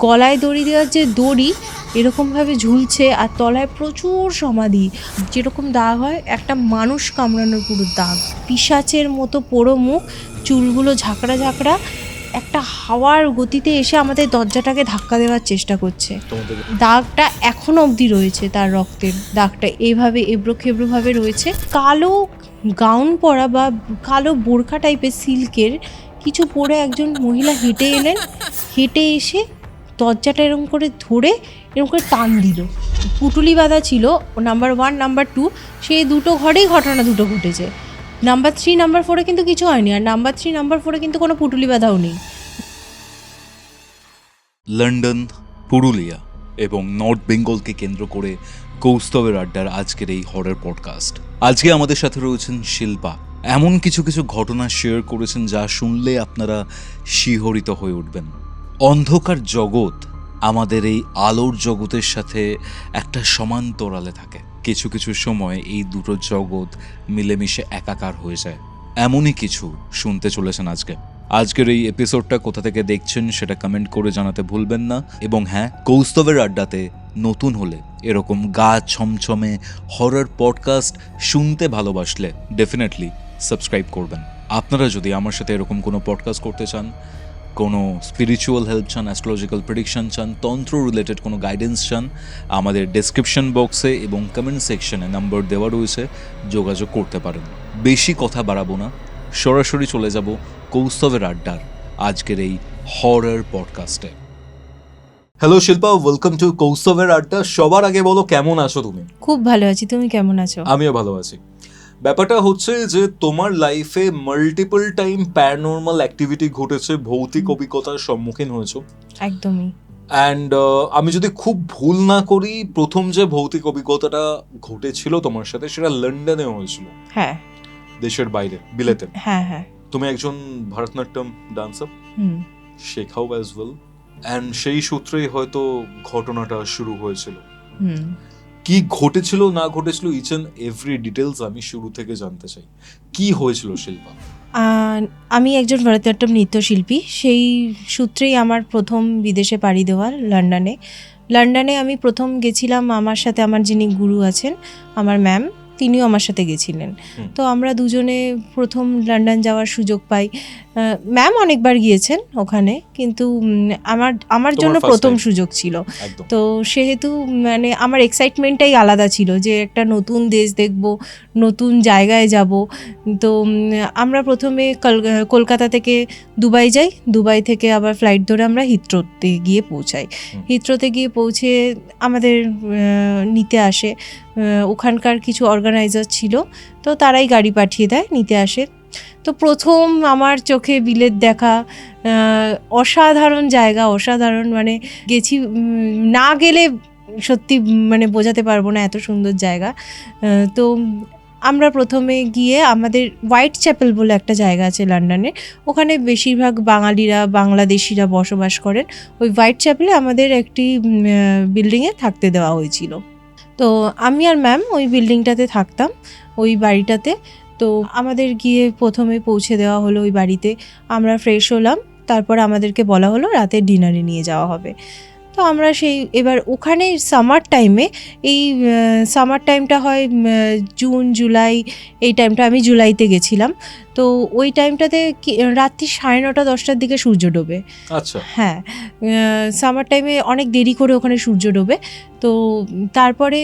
গলায় দড়ি দেওয়ার যে দড়ি এরকমভাবে ঝুলছে, আর তলায় প্রচুর সমাধি, যেরকম দাগ হয় একটা মানুষ কামড়ানোর পুরো দাগ, পিশাচের মতো পোড়ো মুখ, চুলগুলো ঝাঁকড়া ঝাঁকড়া, একটা হাওয়ার গতিতে এসে আমাদের দরজাটাকে ধাক্কা দেওয়ার চেষ্টা করছে। দাগটা এখনো অবধি রয়েছে, তার রক্তের দাগটা এইভাবে এবড়ো খেবড়োভাবে রয়েছে। কালো গাউন পরা বা কালো বোরখা টাইপের সিল্কের কিছু পরে একজন মহিলা হেঁটে এলেন, হেঁটে এসে দরজাটা এরকম করে ধরে এরকম করে টান দিল। পুটুলি বাঁধা ছিল নাম্বার 1 নাম্বার 2, সেই দুটো ঘরেই ঘটনা দুটো ঘটেছে। নাম্বার 3 নাম্বার 4-এ কিন্তু কিছু হয়নি, আর নাম্বার 3 নাম্বার 4-এ কিন্তু কোনো পুটুলি বাঁধাও নেই। লন্ডন, পুরুলিয়া এবং নর্থ বেঙ্গলকে কেন্দ্র করে কৌস্তবের আড্ডার আজকের এই হরর পডকাস্ট। আজকে আমাদের সাথে রয়েছেন শিল্পা। এমন কিছু কিছু ঘটনা শেয়ার করেছেন যা শুনলে আপনারা শিহরিত হয়ে উঠবেন। অন্ধকার জগৎ আমাদের এই আলোর জগতের সাথে একটা সমান্তরালে থাকে। কিছু কিছু সময় এই দুটো জগৎ মিলেমিশে একাকার হয়ে যায়। এমনই কিছু শুনতে চলেছেন আজকের এই এপিসোডটা কোথা থেকে দেখছেন সেটা কমেন্ট করে জানাতে ভুলবেন না। এবং হ্যাঁ, কৌস্তবের আড্ডাতে নতুন হলে এরকম গা ছমছমে হরর পডকাস্ট শুনতে ভালোবাসলে ডেফিনেটলি সাবস্ক্রাইব করবেন। আপনারা যদি আমার সাথে এরকম কোনো পডকাস্ট করতে চান, কোনো স্পিরিচুয়াল হেল্প চান, অ্যাস্ট্রোলজিক্যাল প্রেডিকশন চান, তন্ত্র রিলেটেড কোনো গাইডেন্স চান, আমাদের ডেসক্রিপশন বক্সে এবং কমেন্ট সেকশনে নাম্বার দেওয়া রয়েছে, যোগাযোগ করতে পারেন। বেশি কথা বাড়াবো না, সরাসরি চলে যাব কৌস্তবের আড্ডার আজকের এই হরর পডকাস্টে। হ্যালো শিল্পা, ওয়েলকাম টু কৌস্তবের আড্ডা। সবার আগে বলো, কেমন আছো তুমি? খুব ভালো আছি, তুমি কেমন আছো? আমিও ভালো আছি। ব্যাপারটা হচ্ছে যে তোমার লাইফে মাল্টিপল টাইম প্যারানর্মাল অ্যাক্টিভিটি ঘটেছে, ভৌতিক অভিজ্ঞতার সম্মুখীন হয়েছো। একদমই। অ্যান্ড আমি যদি খুব ভুল না করি, প্রথম যে ভৌতিক অভিজ্ঞতাটা ঘটেছিল তোমার সাথে সেটা লন্ডনে হয়েছিল। হ্যাঁ, দেশের বাইরে, বিলেতে। হ্যাঁ হ্যাঁ। তুমি একজন ভারতনাট্যম ডান্সার, শেখাও অ্যাজ ওয়েল, অ্যান্ড সেই সূত্রেই হয়তো ঘটনাটা শুরু হয়েছিল। কি ঘটেছিল না ঘটেছিল, ইচ অ্যান্ড এভরি ডিটেলস আমি শুরু থেকে জানতে চাই। কি হয়েছিল শিল্পা? আমি একজন ভারতনাট্যম নৃত্যশিল্পী, সেই সূত্রেই আমার প্রথম বিদেশে পাড়ি দেওয়া লন্ডনে আমি প্রথম গেছিলাম। আমার সাথে আমার যিনি গুরু আছেন, আমার ম্যাম, তিনিও আমার সাথে গেছিলেন। তো আমরা দুজনে প্রথম লন্ডন যাওয়ার সুযোগ পাই। ম্যাম অনেকবার গিয়েছেন ওখানে, কিন্তু আমার জন্য প্রথম সুযোগ ছিল। তো সেহেতু মানে আমার এক্সাইটমেন্টটাই আলাদা ছিল যে একটা নতুন দেশ দেখব, নতুন জায়গায় যাব। তো আমরা প্রথমে কলকাতা থেকে দুবাই যাই, দুবাই থেকে আবার ফ্লাইট ধরে আমরা হিথ্রোতে গিয়ে পৌঁছাই। হিথ্রোতে গিয়ে পৌঁছে আমাদের নিতে আসে ওখানকার কিছু অর্গানাইজার ছিল, তো তারাই গাড়ি পাঠিয়ে দেয়, নিতে আসে। তো প্রথম আমার চোখে বিলেত দেখা, অসাধারণ জায়গা, অসাধারণ, মানে গেছি, না গেলে সত্যি মানে বোঝাতে পারবো না এত সুন্দর জায়গা। তো আমরা প্রথমে গিয়ে আমাদের হোয়াইট চ্যাপেল বলে একটা জায়গা আছে লন্ডনে, ওখানে বেশিরভাগ বাঙালিরা, বাংলাদেশিরা বসবাস করেন। ওই হোয়াইট চ্যাপেলে আমাদের একটি বিল্ডিংয়ে থাকতে দেওয়া হয়েছিল। তো আমি আর ম্যাম ওই বিল্ডিংটাতে থাকতাম, ওই বাড়িটাতে। তো আমাদের গিয়ে প্রথমে পৌঁছে দেওয়া হলো ওই বাড়িতে, আমরা ফ্রেশ হলাম, তারপর আমাদেরকে বলা হলো রাতে ডিনারে নিয়ে যাওয়া হবে। তো আমরা এবার ওখানে সামার টাইমে, এই সামার টাইমটা হয় জুন জুলাই, এই টাইমটা, আমি জুলাইতে গেছিলাম। তো ওই টাইমটাতে রাত্রি 9:30-10টার দিকে সূর্য ডোবে। আচ্ছা। হ্যাঁ, সামার টাইমে অনেক দেরি করে ওখানে সূর্য ডোবে। তো তারপরে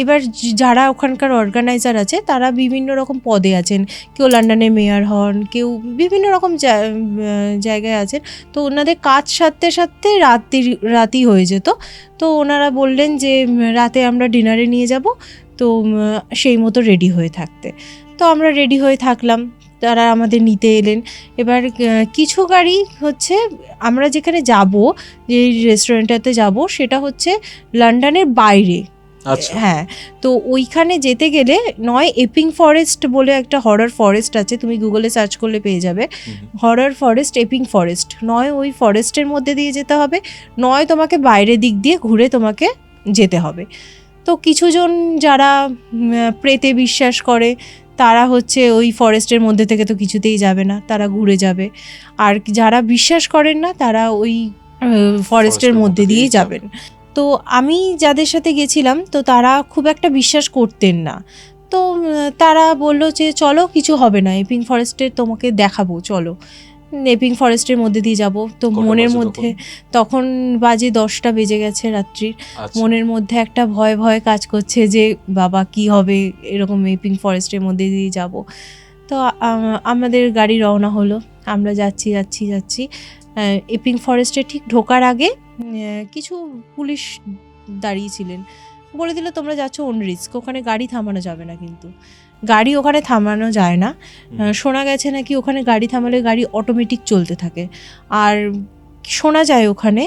এবার যারা ওখানকার অর্গানাইজার আছে তারা বিভিন্ন রকম পদে আছেন, কেউ লন্ডনের মেয়র হন, কেউ বিভিন্ন রকম জায়গায় আছেন। তো ওনাদের কাজ সারতে সারতে রাতই হয়ে যেত। তো ওনারা বললেন যে রাতে আমরা ডিনারে নিয়ে যাব, তো সেই মতো রেডি হয়ে থাকতে। তো আমরা রেডি হয়ে থাকলাম, তারা আমাদের নিতে এলেন। এবার কিছু গাড়ি হচ্ছে, আমরা যেখানে যাব, যে রেস্টুরেন্টটাতে যাব, সেটা হচ্ছে লন্ডনের বাইরে। হ্যাঁ, তো ওইখানে যেতে গেলে নয় এপিং ফরেস্ট বলে একটা হরর ফরেস্ট আছে, তুমি গুগলে সার্চ করলে পেয়ে যাবে, হরর ফরেস্ট, এপিং ফরেস্ট। নয় ওই ফরেস্টের মধ্যে দিয়ে যেতে হবে, নয় তোমাকে বাইরের দিক দিয়ে ঘুরে তোমাকে যেতে হবে। তো কিছুজন যারা প্রেতে বিশ্বাস করে তারা হচ্ছে ওই ফরেস্টের মধ্যে থেকে তো কিছুতেই যাবে না, তারা ঘুরে যাবে। আর যারা বিশ্বাস করেন না তারা ওই ফরেস্টের মধ্যে দিয়েই যাবেন। তো আমি যাদের সাথে গেছিলাম তো তারা খুব একটা বিশ্বাস করতেন না। তো তারা বললো যে চলো কিছু হবে না, এপিং ফরেস্টে তোমাকে দেখাবো, চলো এপিং ফরেস্টের মধ্যে দিয়ে যাব। তো মনের মধ্যে তখন বাজে 10টা বেজে গেছে রাত্রির। মনের মধ্যে একটা ভয় ভয় কাজ করছে যে বাবা কি হবে, এরকম এপিং ফরেস্টের মধ্যে দিয়ে যাব। তো আমাদের গাড়ি রওনা হলো, আমরা যাচ্ছি যাচ্ছি যাচ্ছি। এপিং ফরেস্টে ঠিক ঢোকার আগে কিছু পুলিশ দাঁড়িয়েছিলেন, বলে দিল তোমরা যাচ্ছ অন রিস্ক, ওখানে গাড়ি থামানো যাবে না। কিন্তু গাড়ি ওখানে থামানো যায় না, শোনা গেছে নাকি ওখানে গাড়ি থামালে গাড়ি অটোমেটিক চলতে থাকে। আর শোনা যায় ওখানে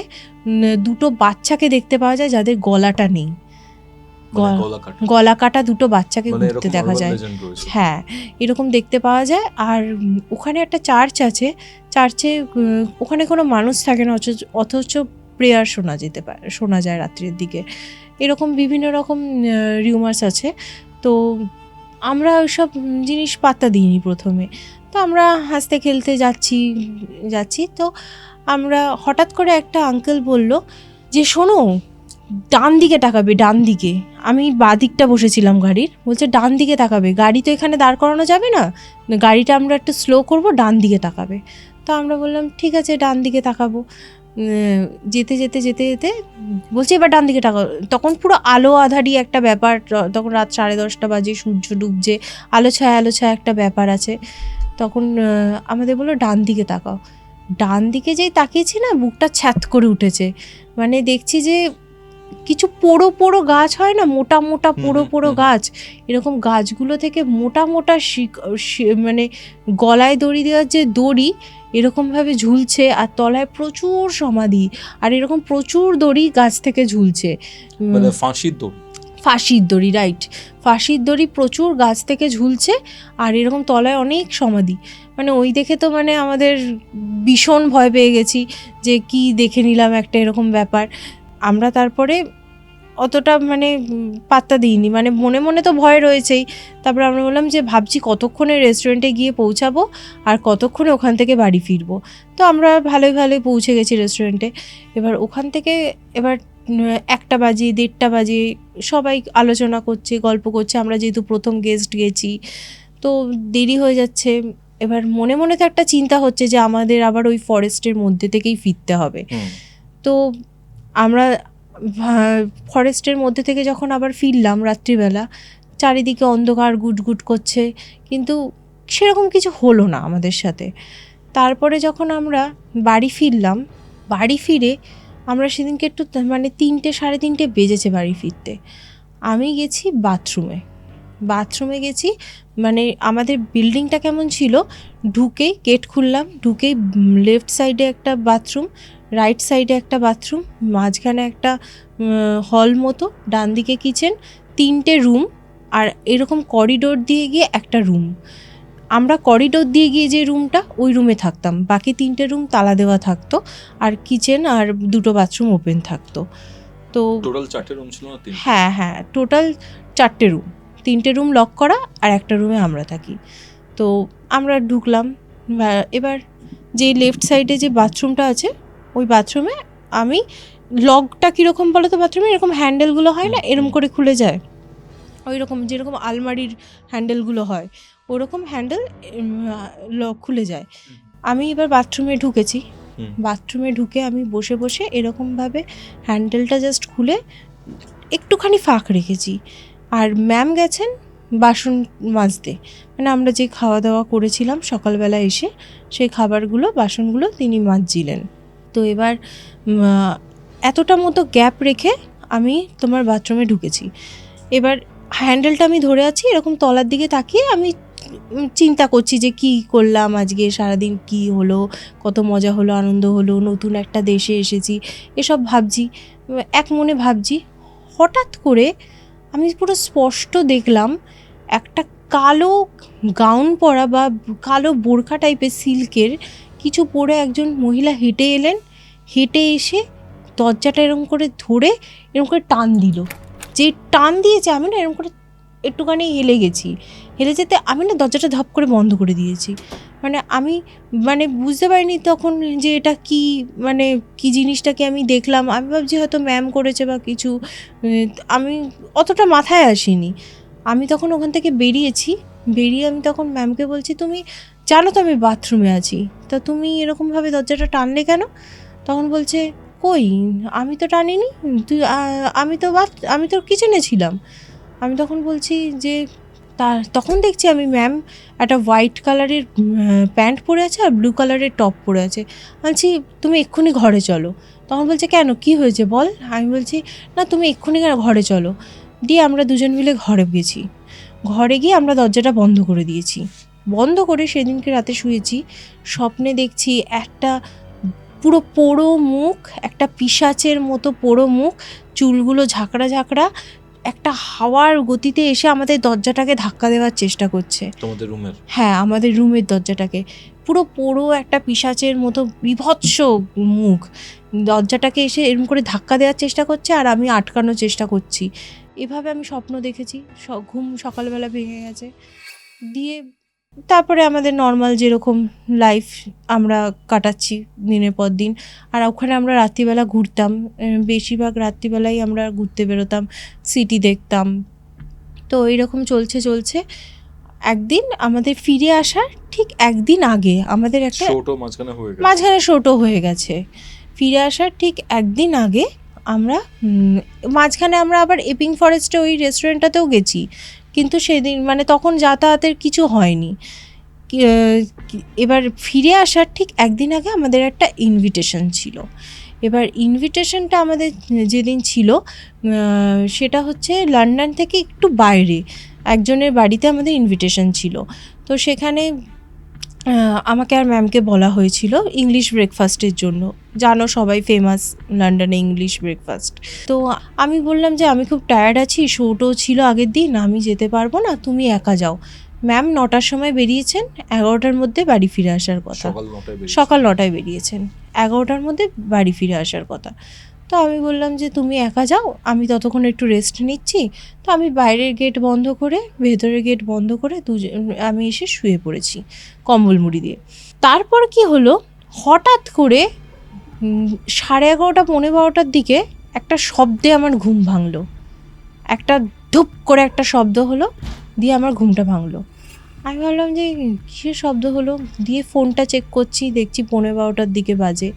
দুটো বাচ্চাকে দেখতে পাওয়া যায় যাদের গলাটা নেই, গলা কাটা দুটো বাচ্চাকে ঘুরতে দেখা যায়। হ্যাঁ, এরকম দেখতে পাওয়া যায়। আর ওখানে একটা চার্চ আছে, চার্চে ওখানে কোনো মানুষ থাকে না, অথচ প্রেয়ার শোনা যায় রাত্রির দিকে। এরকম বিভিন্ন রকম রিউমার্স আছে। তো আমরা ওইসব জিনিস পাত্তা দিইনি প্রথমে। তো আমরা হাসতে খেলতে যাচ্ছি। তো আমরা হঠাৎ করে একটা আঙ্কেল বলল যে শোনো, ডান দিকে তাকাবে, ডান দিকে। আমি বাঁ দিকটা বসেছিলাম গাড়ির, বলছে ডান দিকে তাকাবে, গাড়ি তো এখানে দাঁড় করানো যাবে না, গাড়িটা আমরা একটু স্লো করব, ডান দিকে তাকাবে। তো আমরা বললাম ঠিক আছে ডান দিকে তাকাবো। যেতে যেতে যেতে যেতে বলছে এবার ডান দিকে তাকাবো। তখন পুরো আলো আধারি একটা ব্যাপার, তখন রাত 10:30 বাজে, সূর্য ডুবছে, আলো ছায়া একটা ব্যাপার আছে। তখন আমাদের বললো ডান দিকে তাকাও। ডান দিকে যেই তাকিয়েছি না, বুকটা ছ্যাত করে উঠেছে। মানে দেখছি যে কিছু পোড়ো পোড়ো গাছ হয় না, মোটা মোটা পোড়ো পোড়ো গাছ, এরকম গাছগুলো থেকে মোটা মোটা মানে গলায় দড়ি দেওয়ার যে দড়ি এরকমভাবে ঝুলছে, আর তলায় প্রচুর সমাধি, আর এরকম প্রচুর দড়ি গাছ থেকে ঝুলছে, মানে ফাঁসির দড়ি, রাইট, ফাঁসির দড়ি প্রচুর গাছ থেকে ঝুলছে, আর এরকম তলায় অনেক সমাধি। মানে ওই দেখে তো মানে আমাদের ভীষণ ভয় পেয়ে গেছি যে কি দেখে নিলাম একটা এরকম ব্যাপার। আমরা তারপরে অতটা মানে পাত্তা দিইনি, মানে মনে মনে তো ভয় রয়েছেই। তারপরে আমরা বললাম যে ভাবছি কতক্ষণে রেস্টুরেন্টে গিয়ে পৌঁছাবো আর কতক্ষণে ওখান থেকে বাড়ি ফিরবো। তো আমরা ভালোই পৌঁছে গেছি রেস্টুরেন্টে। এবার ওখান থেকে 1টা বাজে, 1:30 বাজে, সবাই আলোচনা করছে, গল্প করছে। আমরা যেহেতু প্রথম গেস্ট গেছি, তো দেরি হয়ে যাচ্ছে। এবার মনে মনে তো একটা চিন্তা হচ্ছে যে আমাদের আবার ওই ফরেস্টের মধ্যে থেকেই ফিরতে হবে। তো আমরা ফরেস্টের মধ্যে থেকে যখন আবার ফিরলাম রাত্রিবেলা, চারিদিকে অন্ধকার গুটগুট করছে, কিন্তু সেরকম কিছু হলো না আমাদের সাথে। তারপরে যখন আমরা বাড়ি ফিরলাম, বাড়ি ফিরে আমরা সেদিনকে একটু মানে 3টে 3:30 বেজেছে বাড়ি ফিরতে। আমি গেছি বাথরুমে গেছি। মানে আমাদের বিল্ডিংটা কেমন ছিল, ঢুকেই গেট খুললাম, ঢুকেই লেফট সাইডে একটা বাথরুম, রাইট সাইডে একটা বাথরুম, মাঝখানে একটা হল মতো, ডান দিকে কিচেন, 3টে রুম, আর এরকম করিডোর দিয়ে গিয়ে একটা রুম। আমরা করিডোর দিয়ে গিয়ে যে রুমটা, ওই রুমে থাকতাম। বাকি 3টে রুম তালা দেওয়া থাকতো, আর কিচেন আর 2টো বাথরুম ওপেন থাকতো। তো টোটাল 4টে রুম ছিল না? হ্যাঁ, টোটাল 4টে রুম, 3টে রুম লক করা, আর একটা রুমে আমরা থাকি। তো আমরা ঢুকলাম। এবার যে লেফট সাইডে যে বাথরুমটা আছে, ওই বাথরুমে আমি লকটা কীরকম বলো তো, বাথরুমে এরকম হ্যান্ডেলগুলো হয় না, এরকম করে খুলে যায়, ওই রকম যেরকম আলমারির হ্যান্ডেলগুলো হয়, ওরকম হ্যান্ডেল লক খুলে যায়। আমি এবার বাথরুমে ঢুকেছি, বাথরুমে ঢুকে আমি বসে বসে এরকমভাবে হ্যান্ডেলটা জাস্ট খুলে একটুখানি ফাঁক রেখেছি। আর ম্যাম গেছেন বাসন মাজতে, মানে আমরা যে খাওয়া দাওয়া করেছিলাম সকালবেলা এসে, সেই বাসনগুলো তিনি মাজছিলেন। তো এবার এতটা মতো গ্যাপ রেখে আমি তোমার বাথরুমে ঢুকেছি। এবার হ্যান্ডেলটা আমি ধরে আছি, এরকম তলার দিকে তাকিয়ে আমি চিন্তা করছি যে কি করলাম আজকে সারাদিন, কি হলো, কত মজা হলো, আনন্দ হলো, নতুন একটা দেশে এসেছি, এসব ভাবছি, এক মনে ভাবছি। হঠাৎ করে আমি পুরো স্পষ্ট দেখলাম একটা কালো গাউন পরা বা কালো বোরখা টাইপের সিল্কের কিছু পরে একজন মহিলা হেঁটে এলেন। হেঁটে এসে দরজাটা এরকম করে ধরে এরকম করে টান দিল। যে টান দিয়েছে, আমি না এরকম করে একটুখানি হেলে গেছি, হেলে যেতে আমি না দরজাটা ধপ করে বন্ধ করে দিয়েছি। মানে আমি মানে বুঝতে পারিনি তখন যে এটা কি, মানে কি জিনিসটাকে আমি দেখলাম। আমি ভাবছি হয়তো ম্যাম করেছে বা কিছু, আমি অতটা মাথায় আসিনি। আমি তখন ওখান থেকে বেরিয়ে আমি তখন ম্যামকে বলছি, তুমি জানো তো আমি বাথরুমে আছি, তা তুমি এরকমভাবে দরজাটা টানলে কেন? তখন বলছে, কই, আমি তো টানিনি, তুই আমি তো কিচেনে ছিলাম। আমি তখন বলছি যে তখন দেখছি আমি ম্যাম একটা হোয়াইট কালারের প্যান্ট পরে আছে আর ব্লু কালারের টপ পরে আছে। বলছি তুমি এক্ষুনি ঘরে চলো। তখন বলছে, কেন, কি হয়েছে বল? আমি বলছি, না তুমি এক্ষুনি ঘরে চলো। দিয়ে আমরা দুজন মিলে ঘরে গেছি। ঘরে গিয়ে আমরা দরজাটা বন্ধ করে দিয়েছি। বন্ধ করে সেদিনকে রাতে শুয়েছি। স্বপ্নে দেখছি একটা পুরো পোড়ো মুখ, একটা পিশাচের মতো পোড়ো মুখ, চুলগুলো ঝাঁকড়া ঝাঁকড়া, একটা হাওয়ার গতিতে এসে আমাদের দরজাটাকে ধাক্কা দেওয়ার চেষ্টা করছে। তোমাদের রুমের? হ্যাঁ, আমাদের রুমের দরজাটাকে। পুরো পোড়ো একটা পিশাচের মতো বিভৎস মুখ দরজাটাকে এসে এরকম করে ধাক্কা দেওয়ার চেষ্টা করছে, আর আমি আটকানোর চেষ্টা করছি। এভাবে আমি স্বপ্ন দেখেছি। ঘুম সকালবেলা ভেঙে গেছে। দিয়ে তারপরে আমাদের নর্মাল যেরকম লাইফ আমরা কাটাচ্ছি দিনের পর দিন। আর ওখানে আমরা রাত্রিবেলা ঘুরতাম, বেশিরভাগ রাত্রিবেলাই আমরা ঘুরতে বেরোতাম, সিটি দেখতাম। তো এইরকম চলছে। একদিন আমাদের ফিরে আসার ঠিক একদিন আগে আমাদের একটা মাঝখানে শোটও হয়ে গেছে। ফিরে আসার ঠিক একদিন আগে আমরা মাঝখানে আমরা আবার এপিং ফরেস্টে ওই রেস্টুরেন্টটাতেও গেছি, কিন্তু সেদিন মানে তখন যাতায়াতের কিছু হয়নি। এবার ফিরে আসার ঠিক একদিন আগে আমাদের একটা ইনভিটেশন ছিল। এবার ইনভিটেশনটা আমাদের যেদিন ছিল সেটা হচ্ছে লন্ডন থেকে একটু বাইরে একজনের বাড়িতে আমাদের ইনভিটেশন ছিল। তো সেখানে আমাকে আর ম্যামকে বলা হয়েছিল ইংলিশ ব্রেকফাস্টের জন্য। জানো সবাই ফেমাস লন্ডনে ইংলিশ ব্রেকফাস্ট। তো আমি বললাম যে আমি খুব টায়ার্ড আছি, শোটও ছিল আগের দিন, আমি যেতে পারবো না, তুমি একা যাও। ম্যাম 9টার সময় বেরিয়েছেন, 11টার মধ্যে বাড়ি ফিরে আসার কথা। সকাল 9টায় বেরিয়েছেন, 11টার মধ্যে বাড়ি ফিরে আসার কথা। তো আমি বললাম যে তুমি একা যাও, আমি ততক্ষণ একটু রেস্ট নিচ্ছি। তো আমি বাইরের গেট বন্ধ করে ভেতরের গেট বন্ধ করে আমি এসে শুয়ে পড়েছি কম্বল মুড়ি দিয়ে। তারপর কি হলো, হঠাৎ করে 11:30 12টার দিকে একটা শব্দে আমার ঘুম ভাঙলো। একটা ধুপ করে একটা শব্দ হলো, দিয়ে আমার ঘুমটা ভাঙলো। আমি ভাবলাম যে কিসের শব্দ হলো, দিয়ে ফোনটা চেক করছি, দেখছি 12:15টার দিকে বাজে।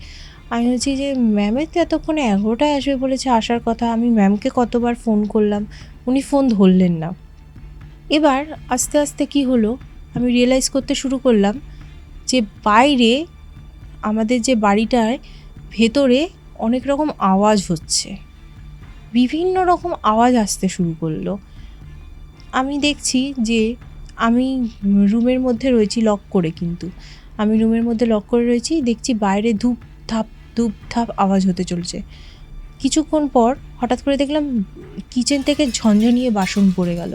আমি বলছি যে ম্যামের তো এতক্ষণে 11টায় আসবে বলেছে, আসার কথা। আমি ম্যামকে কতবার ফোন করলাম, উনি ফোন ধরলেন না। এবার আস্তে আস্তে কি হলো, আমি রিয়েলাইজ করতে শুরু করলাম যে বাইরে আমাদের যে বাড়িটায় ভেতরে অনেক রকম আওয়াজ হচ্ছে, বিভিন্ন রকম আওয়াজ আসতে শুরু করলো। আমি দেখছি যে আমি রুমের মধ্যে রয়েছি লক করে, কিন্তু আমি রুমের মধ্যে লক করে রয়েছি, দেখছি বাইরে ধূপ ধাপ আওয়াজ হতে চলছে। কিছুক্ষণ পর হঠাৎ করে দেখলাম কিচেন থেকে ঝনঝনিয়ে বাসন পড়ে গেল।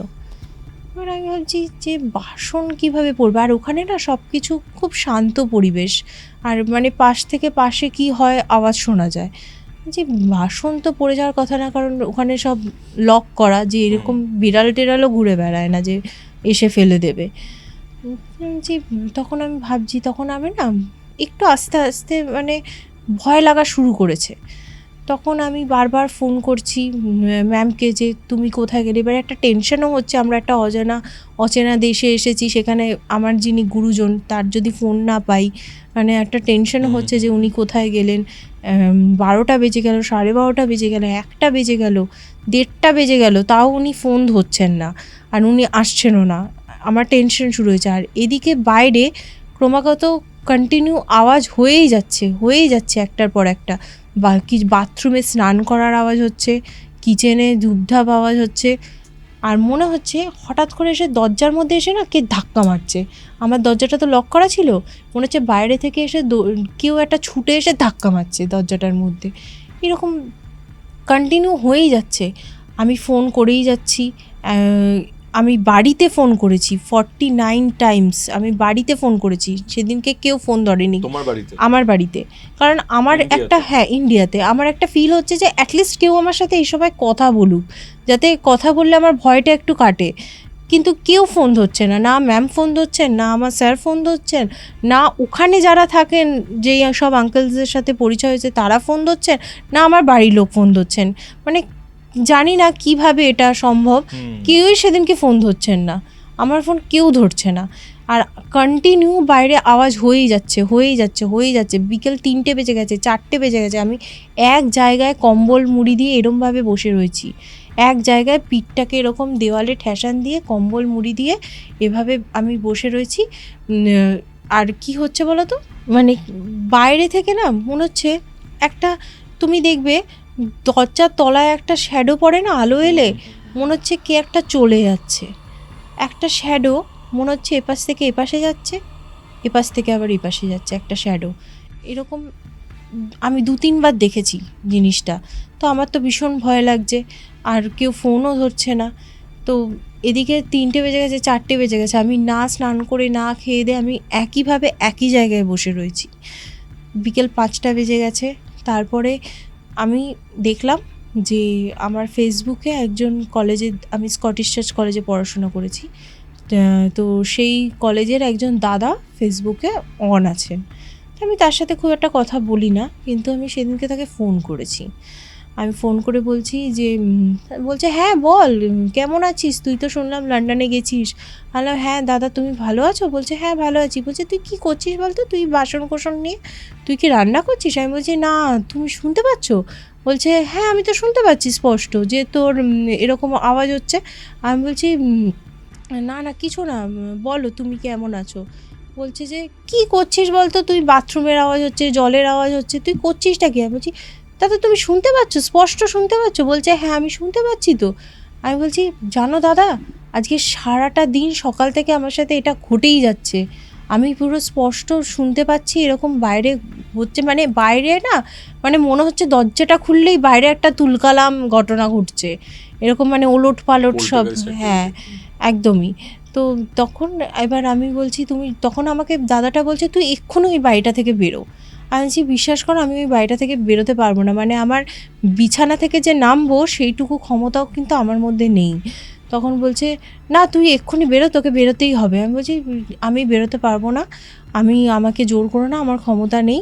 এবার আমি ভাবছি যে বাসন কিভাবে পড়বে, আর ওখানে না সব কিছু খুব শান্ত পরিবেশ, আর মানে পাশ থেকে পাশে কি হয় আওয়াজ শোনা যায়, যে বাসন তো পড়ে যাওয়ার কথা না, কারণ ওখানে সব লক করা, যে এরকম বিড়াল টেড়ালও ঘুরে বেড়ায় না যে এসে ফেলে দেবে। যে তখন আমি ভাবছি, তখন আমি না একটু আস্তে আস্তে মানে ভয় লাগা শুরু করেছে। তখন আমি বারবার ফোন করছি ম্যামকে যে তুমি কোথায় গেলে। এবার একটা টেনশনও হচ্ছে, আমরা একটা অচেনা দেশে এসেছি, সেখানে আমার যিনি গুরুজন তার যদি ফোন না পাই, মানে একটা টেনশনও হচ্ছে যে উনি কোথায় গেলেন। 12টা বেজে গেল, 12:30 বেজে গেল, 1টা বেজে গেল, 1:30টা বেজে গেল, তাও উনি ফোন ধরছেন না, আর উনি আসছেনও না। আমার টেনশন শুরু হয়েছে। আর এদিকে বাইরে ক্রমাগত কন্টিনিউ আওয়াজ হয়েই যাচ্ছে একটার পর একটা। বাথরুমে স্নান করার আওয়াজ হচ্ছে, কিচেনে ধূপধাপ আওয়াজ হচ্ছে, আর মনে হচ্ছে হঠাৎ করে এসে দরজার মধ্যে এসে না কে ধাক্কা মারছে। আমার দরজাটা তো লক করা ছিল, মনে হচ্ছে বাইরে থেকে এসে কেউ একটা ছুটে এসে ধাক্কা মারছে দরজাটার মধ্যে। এরকম কন্টিনিউ হয়েই যাচ্ছে। আমি ফোন করেই যাচ্ছি। আমি বাড়িতে ফোন করেছি 49 টাইমস, আমি বাড়িতে ফোন করেছি। সেদিনকে কেউ ফোন ধরেনি। আমার বাড়িতে, কারণ আমার একটা ইন্ডিয়াতে আমার একটা ফিল হচ্ছে যে অ্যাটলিস্ট কেউ আমার সাথে এই সময় কথা বলুক, যাতে কথা বললে আমার ভয়টা একটু কাটে। কিন্তু কেউ ফোন ধরছে না, না ম্যাম ফোন ধরছেন, না আমার স্যার ফোন ধরছেন, না ওখানে যারা থাকেন যেই সব আঙ্কেলসদের সাথে পরিচয় হয়েছে তারা ফোন ধরছেন, না আমার বাড়ির লোক ফোন ধরছেন। মানে জানি না কিভাবে এটা সম্ভব, কেউই সেদিনকে ফোন ধরছেন না, আমার ফোন কেউ ধরছে না। আর কন্টিনিউ বাইরে আওয়াজ হয়েই যাচ্ছে। বিকেল 3টে বেজে গেছে, 4টে বেজে গেছে, আমি এক জায়গায় কম্বল মুড়ি দিয়ে এরমভাবে বসে রয়েছি, এক জায়গায় পিঠটাকে এরকম দেওয়ালে ঠেসান দিয়ে কম্বল মুড়ি দিয়ে এভাবে আমি বসে রয়েছি। আর কি হচ্ছে বলো তো, মানে বাইরে থেকে না মনে হচ্ছে একটা, তুমি দেখবে দরজার তলায় একটা শ্যাডো পড়ে না, আলো এলে মনে হচ্ছে কে একটা চলে যাচ্ছে, একটা শ্যাডো মনে হচ্ছে এপাশ থেকে এপাশে যাচ্ছে, এপাশ থেকে আবার এপাশে যাচ্ছে একটা শ্যাডো, এরকম আমি 2-3 বার দেখেছি জিনিসটা। তো আমার তো ভীষণ ভয় লাগছে, আর কেউ ফোনও ধরছে না। তো এদিকে 3টে বেজে গেছে, 4টে বেজে গেছে, আমি না স্নান করে না খেয়ে দিয়ে আমি একইভাবে একই জায়গায় বসে রয়েছি। বিকেল 5টা বেজে গেছে, তারপরে আমি দেখলাম যে আমার ফেসবুকে একজন কলেজে, আমি স্কটিশ চার্চ কলেজে পড়াশোনা করেছি, তো সেই কলেজের একজন দাদা ফেসবুকে অন আছেন। আমি তার সাথে খুব একটা কথা বলি না, কিন্তু আমি সেদিনকে তাকে ফোন করেছি। আমি ফোন করে বলছি যে বলছে হ্যাঁ বল, কেমন আছিস, তুই তো শুনলাম লন্ডনে গেছিস। বললাম হ্যাঁ দাদা, তুমি ভালো আছো? বলছে হ্যাঁ ভালো আছি। বলছে তুই কী করছিস বলতো, তুই বাসন কোসন নিয়ে তুই কি রান্না করছিস? আমি বলছি না, তুমি শুনতে পাচ্ছ? বলছে হ্যাঁ আমি তো শুনতে পাচ্ছি স্পষ্ট যে তোর এরকম আওয়াজ হচ্ছে। আমি বলছি না না কিছু না, বলো তুমি কেমন আছো। বলছে যে কী করছিস বলতো, তুই বাথরুমের আওয়াজ হচ্ছে, জলের আওয়াজ হচ্ছে, তুই করছিসটা কি? আমি বলছি দাদা তুমি শুনতে পাচ্ছ, স্পষ্ট শুনতে পাচ্ছ? বলছে হ্যাঁ আমি শুনতে পাচ্ছি তো। আমি বলছি জানো দাদা, আজকে সারাটা দিন সকাল থেকে আমার সাথে এটা ঘটেই যাচ্ছে, আমি পুরো স্পষ্ট শুনতে পাচ্ছি এরকম বাইরে হচ্ছে, মানে বাইরে না, মানে মনে হচ্ছে দরজাটা খুললেই বাইরে একটা তুলকালাম ঘটনা ঘটছে, এরকম মানে ওলট পালট সব। হ্যাঁ একদমই। তো তখন এবার আমি বলছি তুমি, তখন আমাকে দাদাটা বলছে তুই এক্ষুনি ওই বাড়িটা থেকে বেরো। আমি বলছি বিশ্বাস করো আমি ওই বাড়িটা থেকে বেরোতে পারবো না, মানে আমার বিছানা থেকে যে নামবো সেইটুকু ক্ষমতাও কিন্তু আমার মধ্যে নেই। তখন বলছে না তুই এক্ষুনি বেরো, তোকে বেরোতেই হবে। আমি বলছি আমি বেরোতে পারবো না, আমাকে জোর করো না, আমার ক্ষমতা নেই,